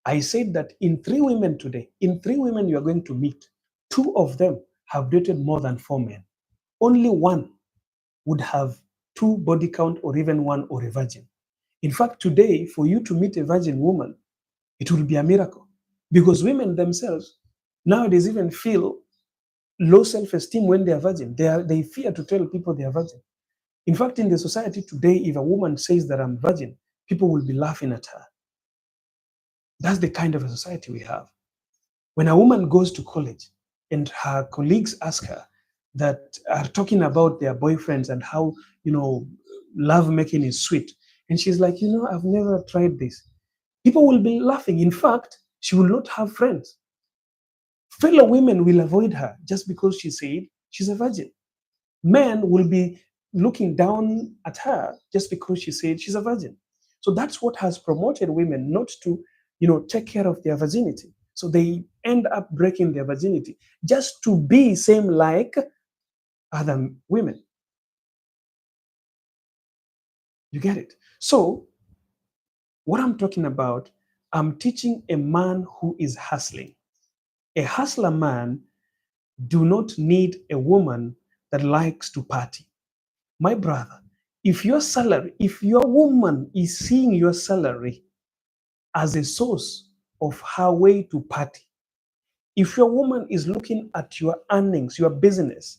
I said that in 3 women today, in 3 women you are going to meet, 2 of them have dated more than 4 men. Only one would have two body count or even one or a virgin. In fact, today, for you to meet a virgin woman, it will be a miracle because women themselves nowadays even feel low self-esteem when they are virgin. They fear to tell people they are virgin. In fact, in the society today, if a woman says that I'm virgin, people will be laughing at her. That's the kind of a society we have. When a woman goes to college and her colleagues ask her that are talking about their boyfriends and how, love making is sweet, and she's like, I've never tried this, people will be laughing. In fact, she will not have friends. Fellow women will avoid her just because she said she's a virgin. Men will be looking down at her just because she said she's a virgin. So that's what has promoted women not to, take care of their virginity. So they end up breaking their virginity just to be same like other women. You get it? So what I'm talking about, I'm teaching a man who is hustling. A hustler man do not need a woman that likes to party. My brother, if your woman is seeing your salary as a source of her way to party, if your woman is looking at your earnings, your business,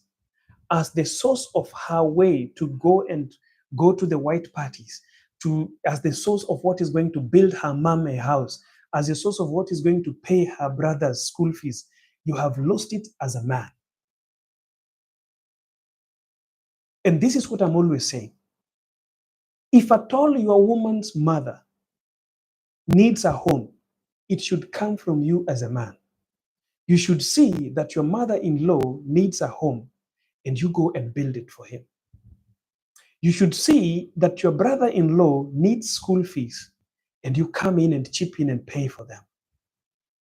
as the source of her way to go to the white parties, as the source of what is going to build her mom a house, as a source of what is going to pay her brother's school fees, you have lost it as a man. And this is what I'm always saying. If at all your woman's mother needs a home, it should come from you as a man. You should see that your mother-in-law needs a home and you go and build it for him. You should see that your brother-in-law needs school fees and you come in and chip in and pay for them.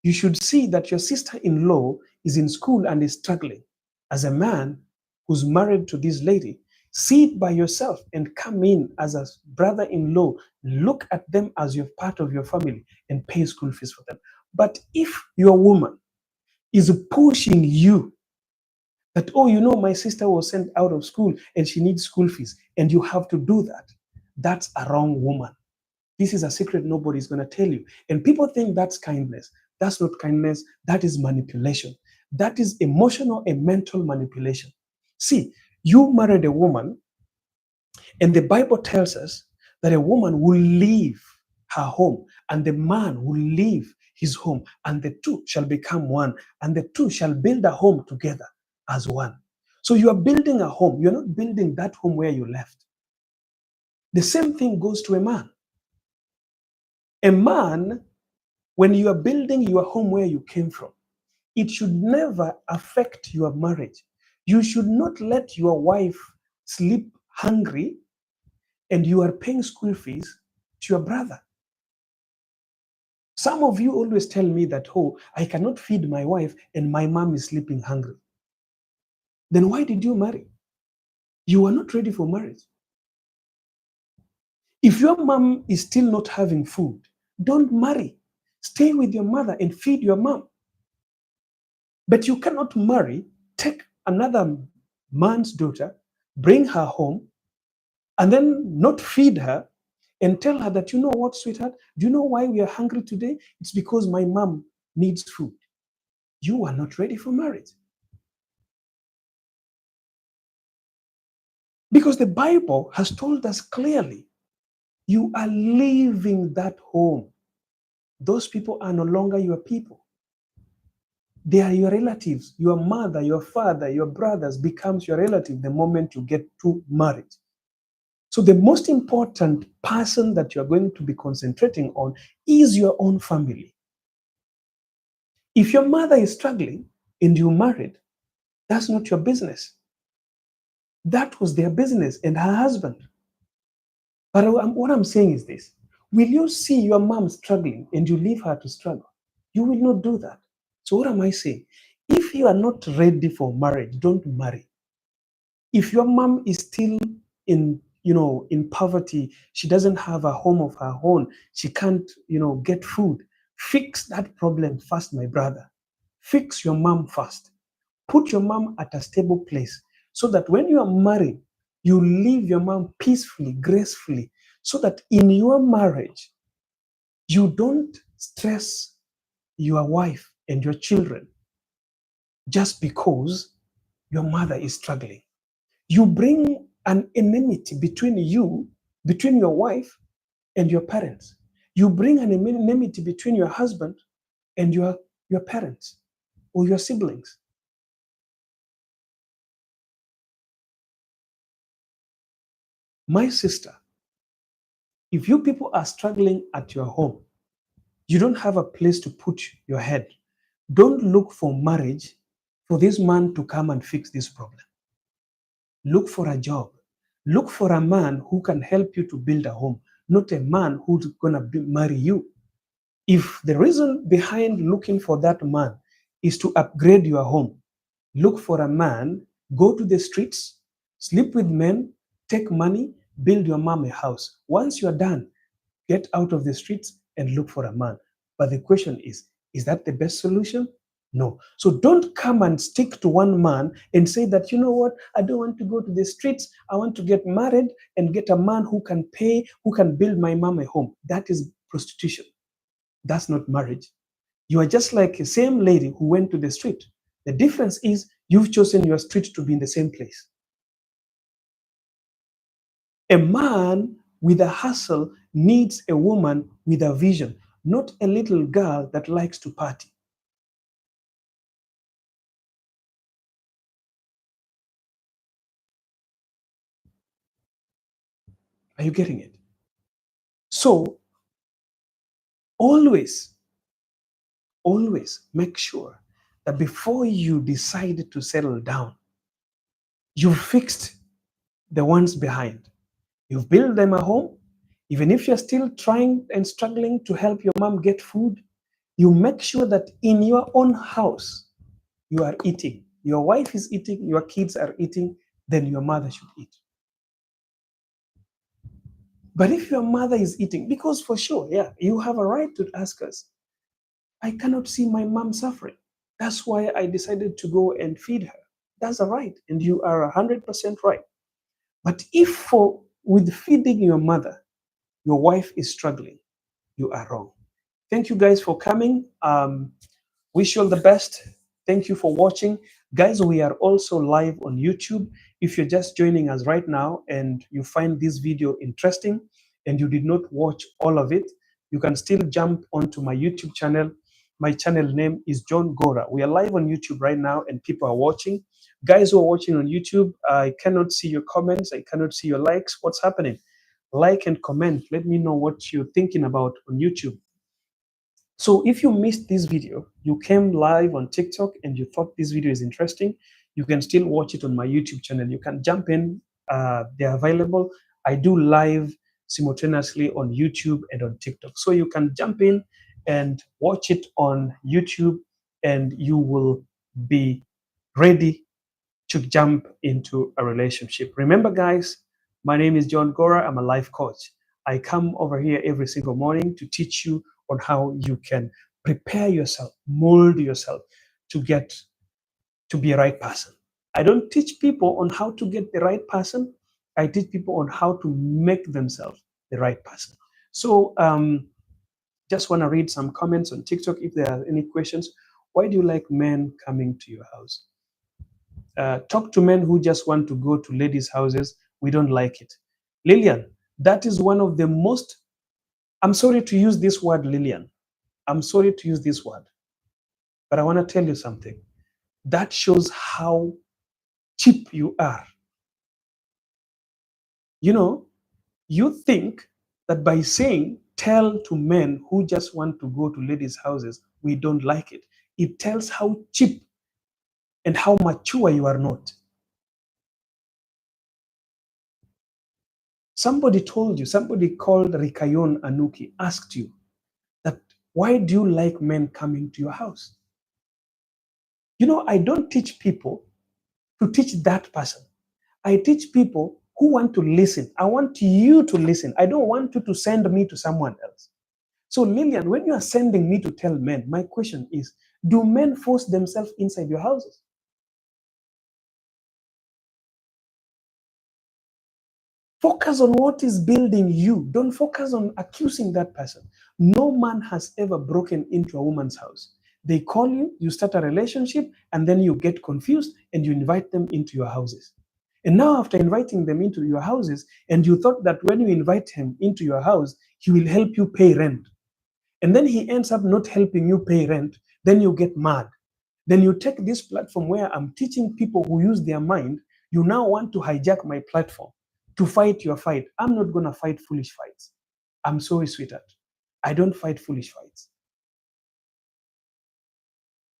You should see that your sister-in-law is in school and is struggling. As a man who's married to this lady, see it by yourself and come in as a brother-in-law. Look at them as you're part of your family and pay school fees for them. But if your woman is pushing you that, oh, my sister was sent out of school and she needs school fees, and you have to do that, that's a wrong woman. This is a secret nobody's going to tell you. And people think that's kindness. That's not kindness. That is manipulation. That is emotional and mental manipulation. See, you married a woman, and the Bible tells us that a woman will leave her home and the man will leave his home, and the two shall become one, and the two shall build a home together as one. So you are building a home. You're not building that home where you left. The same thing goes to a man. A man, when you are building your home where you came from, it should never affect your marriage. You should not let your wife sleep hungry and you are paying school fees to your brother. Some of you always tell me that, oh, I cannot feed my wife and my mom is sleeping hungry. Then why did you marry? You are not ready for marriage. If your mom is still not having food, don't marry. Stay with your mother and feed your mom. But you cannot marry, take another man's daughter, bring her home, and then not feed her and tell her that, you know what, sweetheart, do you know why we are hungry today? It's because my mom needs food. You are not ready for marriage. Because the Bible has told us clearly, you are leaving that home. Those people are no longer your people. They are your relatives. Your mother, your father, your brothers becomes your relative the moment you get to marriage. So the most important person that you're going to be concentrating on is your own family. If your mother is struggling and you married, that's not your business. That was their business and her husband. But what I'm saying is this. Will you see your mom struggling and you leave her to struggle? You will not do that. So what am I saying? If you are not ready for marriage, don't marry. If your mom is still in poverty, she doesn't have a home of her own, she can't get food, fix that problem first, my brother. Fix your mom first. Put your mom at a stable place so that when you are married, You leave your mom peacefully, gracefully, so that in your marriage, you don't stress your wife and your children just because your mother is struggling. You bring an enmity between you, between your wife and your parents. You bring an enmity between your husband and your parents or your siblings. My sister, if you people are struggling at your home, you don't have a place to put your head. Don't look for marriage for this man to come and fix this problem. Look for a job. Look for a man who can help you to build a home, not a man who's going to marry you. If the reason behind looking for that man is to upgrade your home, look for a man, go to the streets, sleep with men, take money, build your mom a house. Once you're done, get out of the streets and look for a man. But the question is that the best solution? No. So don't come and stick to one man and say that, you know what, I don't want to go to the streets. I want to get married and get a man who can pay, who can build my mom a home. That is prostitution. That's not marriage. You are just like the same lady who went to the street. The difference is you've chosen your street to be in the same place. A man with a hustle needs a woman with a vision, not a little girl that likes to party. Are you getting it? So always, always make sure that before you decide to settle down, you've fixed the ones behind. You've built them a home. Even if you're still trying and struggling to help your mom get food, you make sure that in your own house, you are eating. Your wife is eating, your kids are eating, then your mother should eat. But if your mother is eating, because for sure, yeah, you have a right to ask us, I cannot see my mom suffering. That's why I decided to go and feed her. That's a right, and you are 100% right. But if for with feeding your mother, your wife is struggling, you are wrong. Thank you guys for coming. Wish you all the best. Thank you for watching. Guys, we are also live on YouTube. If you're just joining us right now and you find this video interesting and you did not watch all of it, you can still jump onto my YouTube channel. My channel name is John Gora. We are live on YouTube right now and people are watching. Guys who are watching on YouTube, I cannot see your comments. I cannot see your likes. What's happening? Like and comment. Let me know what you're thinking about on YouTube. So if you missed this video, you came live on TikTok and you thought this video is interesting, you can still watch it on my YouTube channel. You can jump in, they're available. I do live simultaneously on YouTube and on TikTok. So you can jump in and watch it on YouTube and you will be ready to jump into a relationship. Remember, guys, my name is John Gora. I'm a life coach. I come over here every single morning to teach you on how you can prepare yourself, mold yourself to get to be a right person. I don't teach people on how to get the right person. I teach people on how to make themselves the right person. So, just want to read some comments on TikTok if there are any questions. Why do you like men coming to your house? Talk to men who just want to go to ladies' houses. We don't like it. Lillian, that is one of the most, I'm sorry to use this word, Lillian. I'm sorry to use this word, but I want to tell you something. That shows how cheap you are. You know, you think that by saying, tell to men who just want to go to ladies' houses, we don't like it. It tells how cheap and how mature you are not. Somebody told you, somebody called Rikayon Anuki, asked you that why do you like men coming to your house? You know, I don't teach people to teach that person. I teach people who want to listen. I want you to listen. I don't want you to send me to someone else. So, Lillian, when you are sending me to tell men, my question is, do men force themselves inside your houses? Focus on what is building you. Don't focus on accusing that person. No man has ever broken into a woman's house. They call you, you start a relationship, and then you get confused and you invite them into your houses. And now, after inviting them into your houses, and you thought that when you invite him into your house, he will help you pay rent. And then he ends up not helping you pay rent, then you get mad. Then you take this platform where I'm teaching people who use their mind, you now want to hijack my platform to fight your fight. I'm not going to fight foolish fights. I'm sorry, sweetheart. I don't fight foolish fights.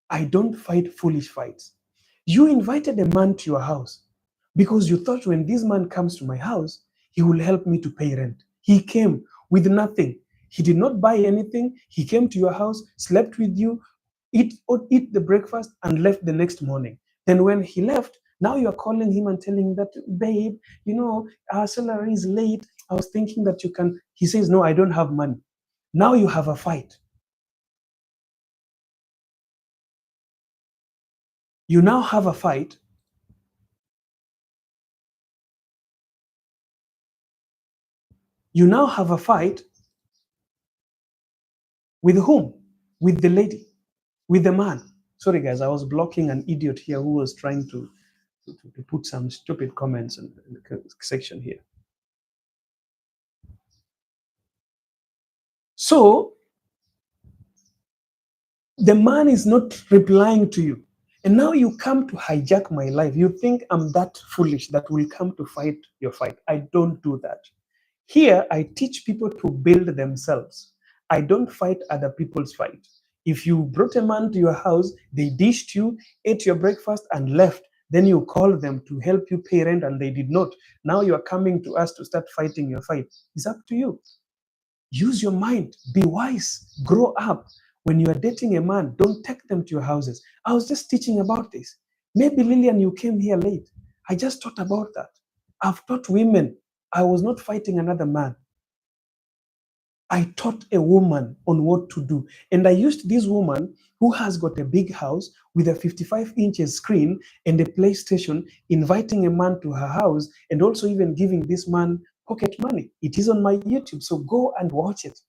I don't fight foolish fights. You invited a man to your house because you thought when this man comes to my house, he will help me to pay rent. He came with nothing. He did not buy anything. He came to your house, slept with you, eat the breakfast, and left the next morning. Then when he left, now you're calling him and telling him that, babe, our salary is late. I was thinking that you can. He says, no, I don't have money. Now you have a fight. You now have a fight. You now have a fight with whom? With the lady, with the man. Sorry, guys, I was blocking an idiot here who was trying to put some stupid comments in the section here. So the man is not replying to you. And now you come to hijack my life. You think I'm that foolish that will come to fight your fight. I don't do that. Here, I teach people to build themselves. I don't fight other people's fight. If you brought a man to your house, they dished you, ate your breakfast, and left, then you call them to help you pay rent, and they did not. Now you are coming to us to start fighting your fight. It's up to you. Use your mind. Be wise. Grow up. When you are dating a man, don't take them to your houses. I was just teaching about this. Maybe, Lillian, you came here late. I just thought about that. I've taught women. I was not fighting another man. I taught a woman on what to do. And I used this woman who has got a big house with a 55 inches screen and a PlayStation, inviting a man to her house and also even giving this man pocket money. It is on my YouTube, so go and watch it.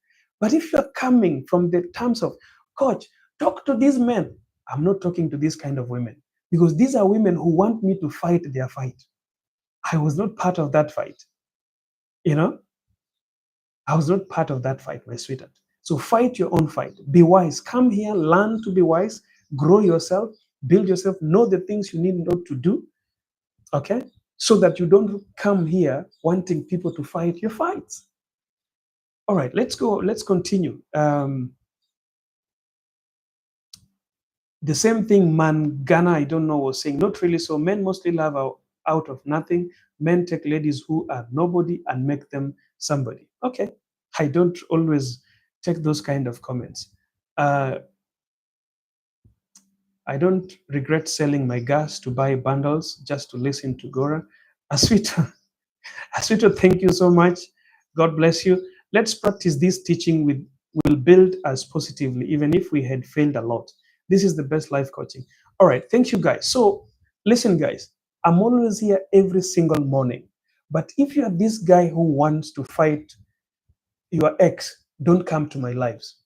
But if you're coming from the terms of, coach, talk to these men, I'm not talking to this kind of women because these are women who want me to fight their fight. I was not part of that fight. I was not part of that fight, my sweetheart. So fight your own fight. Be wise. Come here, learn to be wise, grow yourself, build yourself, know the things you need not to do, okay? So that you don't come here wanting people to fight your fights. All right, let's go. Let's continue. The same thing Mangana, I don't know, was saying. Not really so. Men mostly love out of nothing. Men take ladies who are nobody and make them somebody. Okay. I don't always take those kind of comments. I don't regret selling my gas to buy bundles just to listen to Gora. Aswita, Aswita, thank you so much. God bless you. Let's practice this teaching will build us positively, even if we had failed a lot. This is the best life coaching. All right, thank you guys. So listen, guys, I'm always here every single morning. But if you are this guy who wants to fight your ex, don't come to my lives.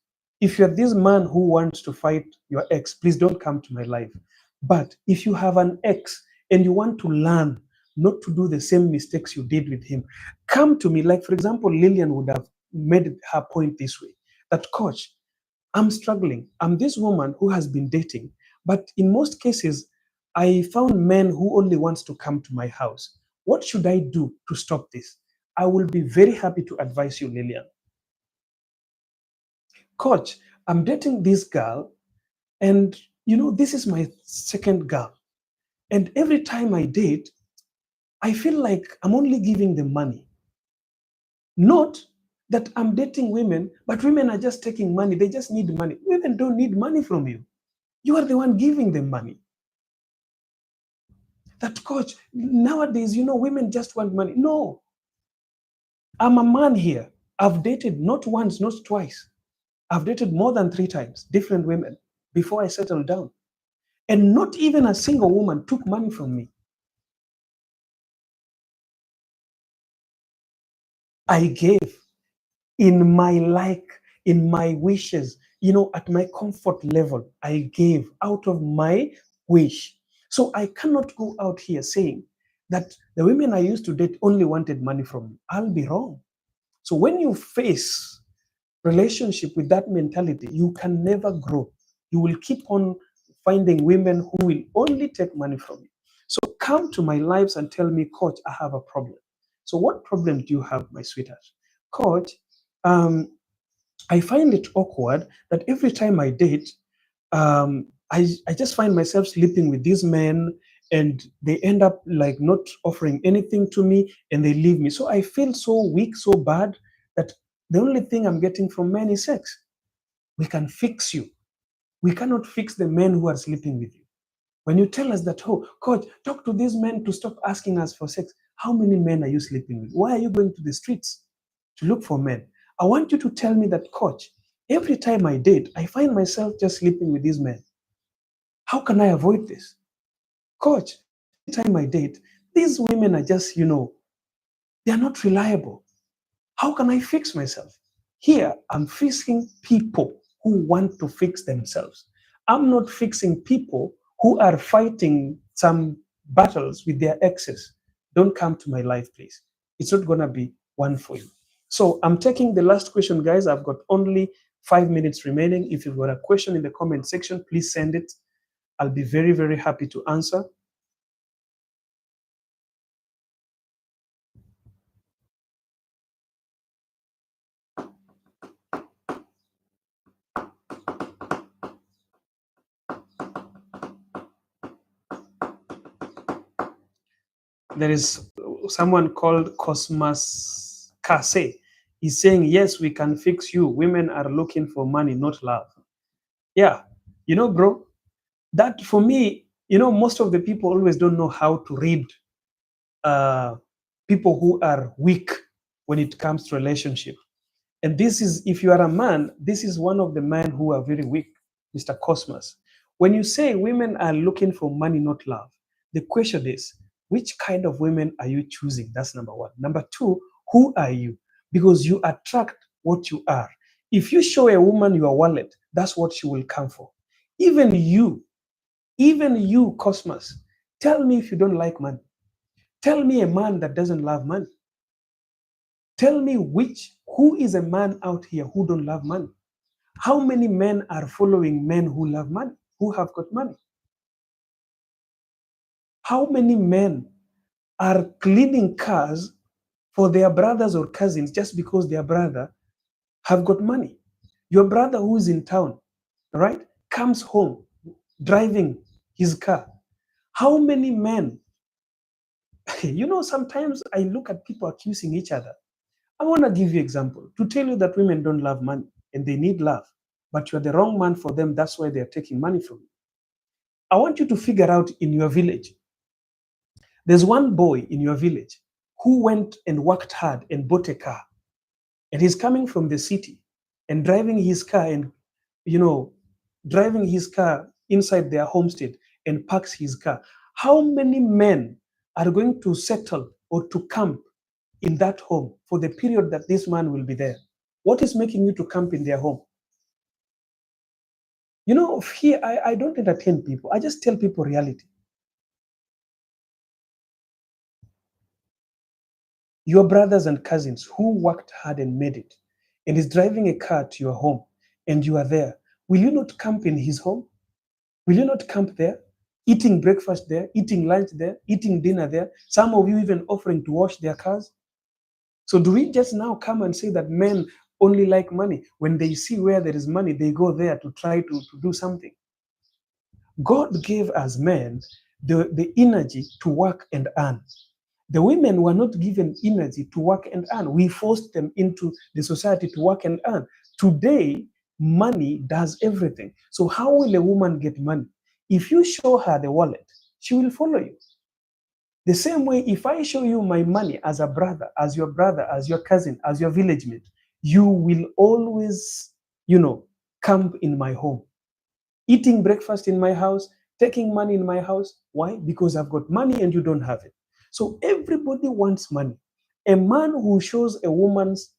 If you're this man who wants to fight your ex, please don't come to my life. But if you have an ex and you want to learn not to do the same mistakes you did with him, come to me. Like, for example, Lillian would have made her point this way that, coach, I'm struggling. I'm this woman who has been dating, but in most cases, I found men who only wants to come to my house. What should I do to stop this? I will be very happy to advise you, Lillian. Coach, I'm dating this girl, and this is my second girl. And every time I date, I feel like I'm only giving them money. Not that I'm dating women, but women are just taking money. They just need money. Women don't need money from you. You are the one giving them money. That, coach, nowadays, women just want money. No, I'm a man here. I've dated not once, not twice. I've dated more than 3 times, different women, before I settled down. And not even a single woman took money from me. I gave in my like, in my wishes, at my comfort level. I gave out of my wish. So I cannot go out here saying that the women I used to date only wanted money from me. I'll be wrong. So when you face relationship with that mentality, you can never grow. You will keep on finding women who will only take money from you. So come to my lives and tell me, Coach, I have a problem. So what problem do you have, my sweetheart? Coach, um, I find it awkward that every time I date, I just find myself sleeping with these men and they end up like not offering anything to me and they leave me. So I feel so weak, so bad that the only thing I'm getting from men is sex. We can fix you. We cannot fix the men who are sleeping with you. When you tell us that, oh, coach, talk to these men to stop asking us for sex, how many men are you sleeping with? Why are you going to the streets to look for men? I want you to tell me that, coach, every time I date, I find myself just sleeping with these men. How can I avoid this? Coach, every time I date, these women are just, they're not reliable. How can I fix myself? Here, I'm fixing people who want to fix themselves. I'm not fixing people who are fighting some battles with their exes. Don't come to my life, please. It's not going to be one for you. So I'm taking the last question, guys. I've got only 5 minutes remaining. If you've got a question in the comment section, please send it. I'll be very, very happy to answer. There is someone called Cosmas Kase. He's saying, yes, we can fix you. Women are looking for money, not love. Yeah, bro, that for me, most of the people always don't know how to read uh, people who are weak when it comes to relationship. And this is, if you are a man, this is one of the men who are very weak, Mr. Cosmos. When you say women are looking for money, not love, the question is, which kind of women are you choosing? That's number one. Number two, who are you? Because you attract what you are. If you show a woman your wallet, that's what she will come for. Even you, Cosmos, tell me if you don't like money. Tell me a man that doesn't love money. Tell me who is a man out here who don't love money? How many men are following men who love money, who have got money? How many men are cleaning cars for their brothers or cousins just because their brother have got money? Your brother who is in town, right, comes home driving his car. How many men? Sometimes I look at people accusing each other. I want to give you an example to tell you that women don't love money and they need love, but you're the wrong man for them. That's why they're taking money from you. I want you to figure out in your village. There's one boy in your village who went and worked hard and bought a car. And he's coming from the city and driving his car and, you know, driving his car inside their homestead and parks his car. How many men are going to settle or to camp in that home for the period that this man will be there? What is making you to camp in their home? Here, I don't entertain people. I just tell people reality. Your brothers and cousins who worked hard and made it and is driving a car to your home and you are there, will you not camp in his home? Will you not camp there? Eating breakfast there, eating lunch there, eating dinner there, some of you even offering to wash their cars? So do we just now come and say that men only like money? When they see where there is money, they go there to try to do something. God gave us men the energy to work and earn. The women were not given energy to work and earn. We forced them into the society to work and earn. Today, money does everything. So how will a woman get money? If you show her the wallet, she will follow you. The same way, if I show you my money as a brother, as your cousin, as your village mate, you will always, camp in my home, eating breakfast in my house, taking money in my house. Why? Because I've got money and you don't have it. So everybody wants money. A man who shows a woman's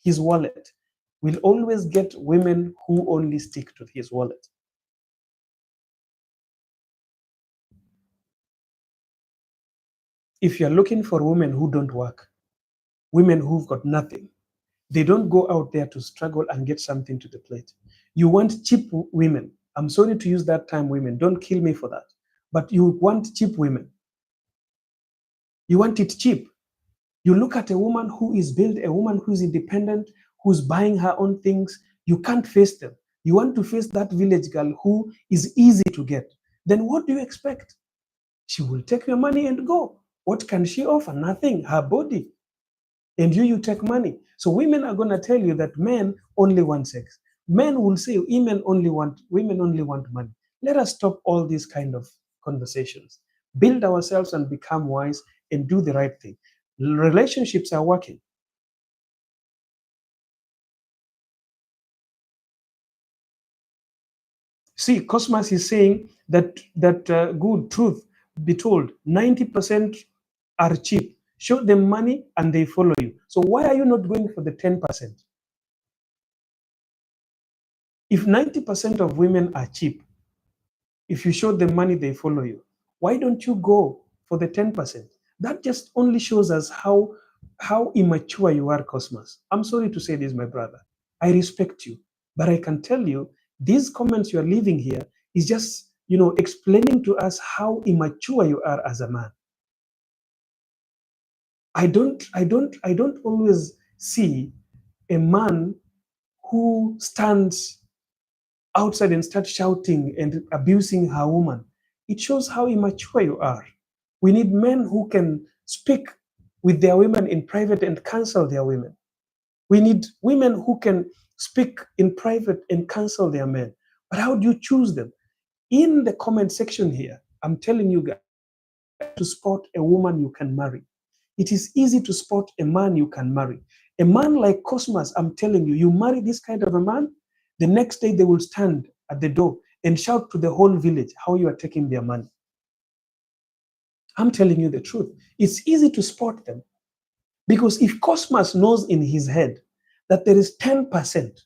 his wallet will always get women who only stick to his wallet. If you're looking for women who don't work, women who've got nothing, they don't go out there to struggle and get something to the plate. You want cheap women. I'm sorry to use that term, women. Don't kill me for that. But you want cheap women. You want it cheap. You look at a woman who is built, a woman who's independent, who's buying her own things. You can't face them. You want to face that village girl who is easy to get. Then what do you expect? She will take your money and go. What can she offer? Nothing. Her body. And you take money. So women are going to tell you that men only want sex. Men will say women only want money. Let us stop all these kind of conversations. Build ourselves and become wise and do the right thing. Relationships are working. See, Cosmas is saying that good truth be told, 90% are cheap. Show them money and they follow you. So why are you not going for the 10%? If 90% of women are cheap, if you show them money, they follow you. Why don't you go for the 10%? That just only shows us how immature you are, Cosmos. I'm sorry to say this, my brother. I respect you, but I can tell you these comments you are leaving here is just explaining to us how immature you are as a man. I don't always see a man who stands outside and start shouting and abusing her woman. It shows how immature you are. We need men who can speak with their women in private and counsel their women. We need women who can speak in private and counsel their men. But how do you choose them? In the comment section here, I'm telling you guys to spot a woman you can marry. It is easy to spot a man you can marry. A man like Cosmas, I'm telling you, you marry this kind of a man, the next day they will stand at the door and shout to the whole village how you are taking their money. I'm telling you the truth. It's easy to spot them because if Cosmas knows in his head that there is 10%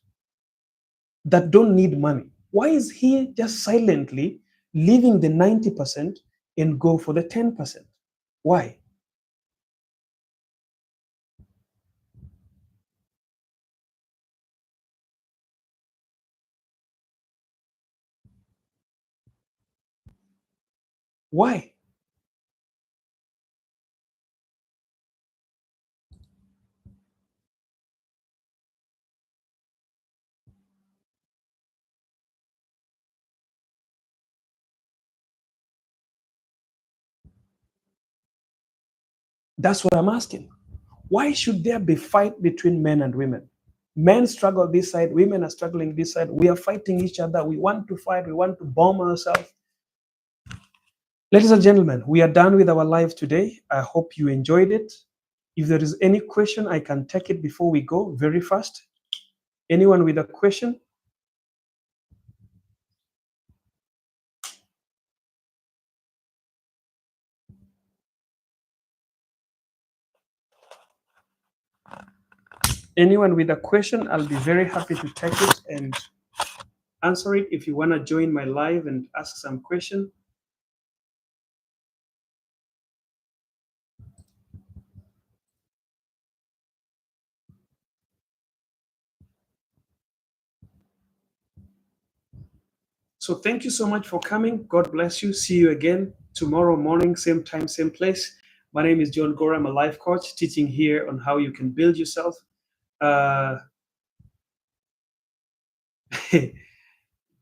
that don't need money, why is he just silently leaving the 90% and go for the 10%? Why? Why? That's what I'm asking. Why should there be fight between men and women? Men struggle this side, women are struggling this side. We are fighting each other. We want to fight, we want to bomb ourselves. Ladies and gentlemen, we are done with our live today. I hope you enjoyed it. If there is any question, I can take it before we go very fast. Anyone with a question? Anyone with a question, I'll be very happy to take it and answer it. If you want to join my live and ask some question. So thank you so much for coming. God bless you. See you again tomorrow morning, same time, same place. My name is John Gora. I'm a life coach teaching here on how you can build yourself. There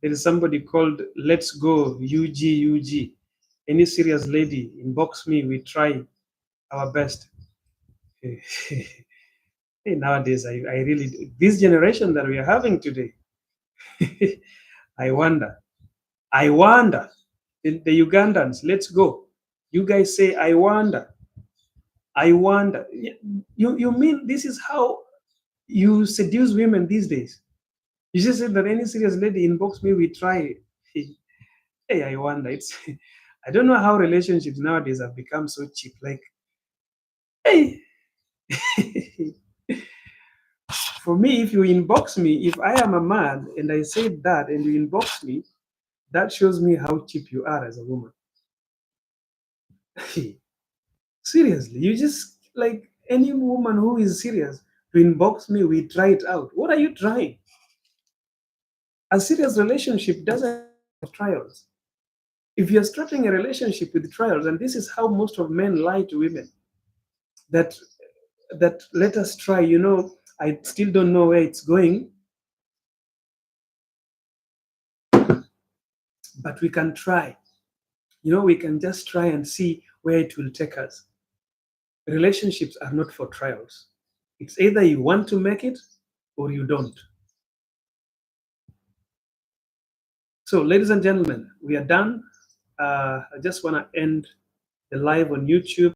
is somebody called Let's Go UG. Any serious lady, inbox me. We try our best. Hey, nowadays, I really, this generation that we are having today, I wonder. The Ugandans, let's go. You guys say, I wonder. You mean this is how you seduce women these days? You just said that any serious lady inbox me, we try. Hey, I wonder. It's I don't know how relationships nowadays have become so cheap. Like, hey, For me, if you inbox me, if I am a man and I said that and you inbox me, that shows me how cheap you are as a woman. Seriously, you just like any woman who is serious to inbox me, we try it out. What are you trying? A serious relationship doesn't have trials. If you're starting a relationship with trials, and this is how most of men lie to women, that let us try, I still don't know where it's going, but we can try. We can just try and see where it will take us. Relationships are not for trials. It's either you want to make it or you don't. So, ladies and gentlemen, we are done. I just want to end the live on YouTube.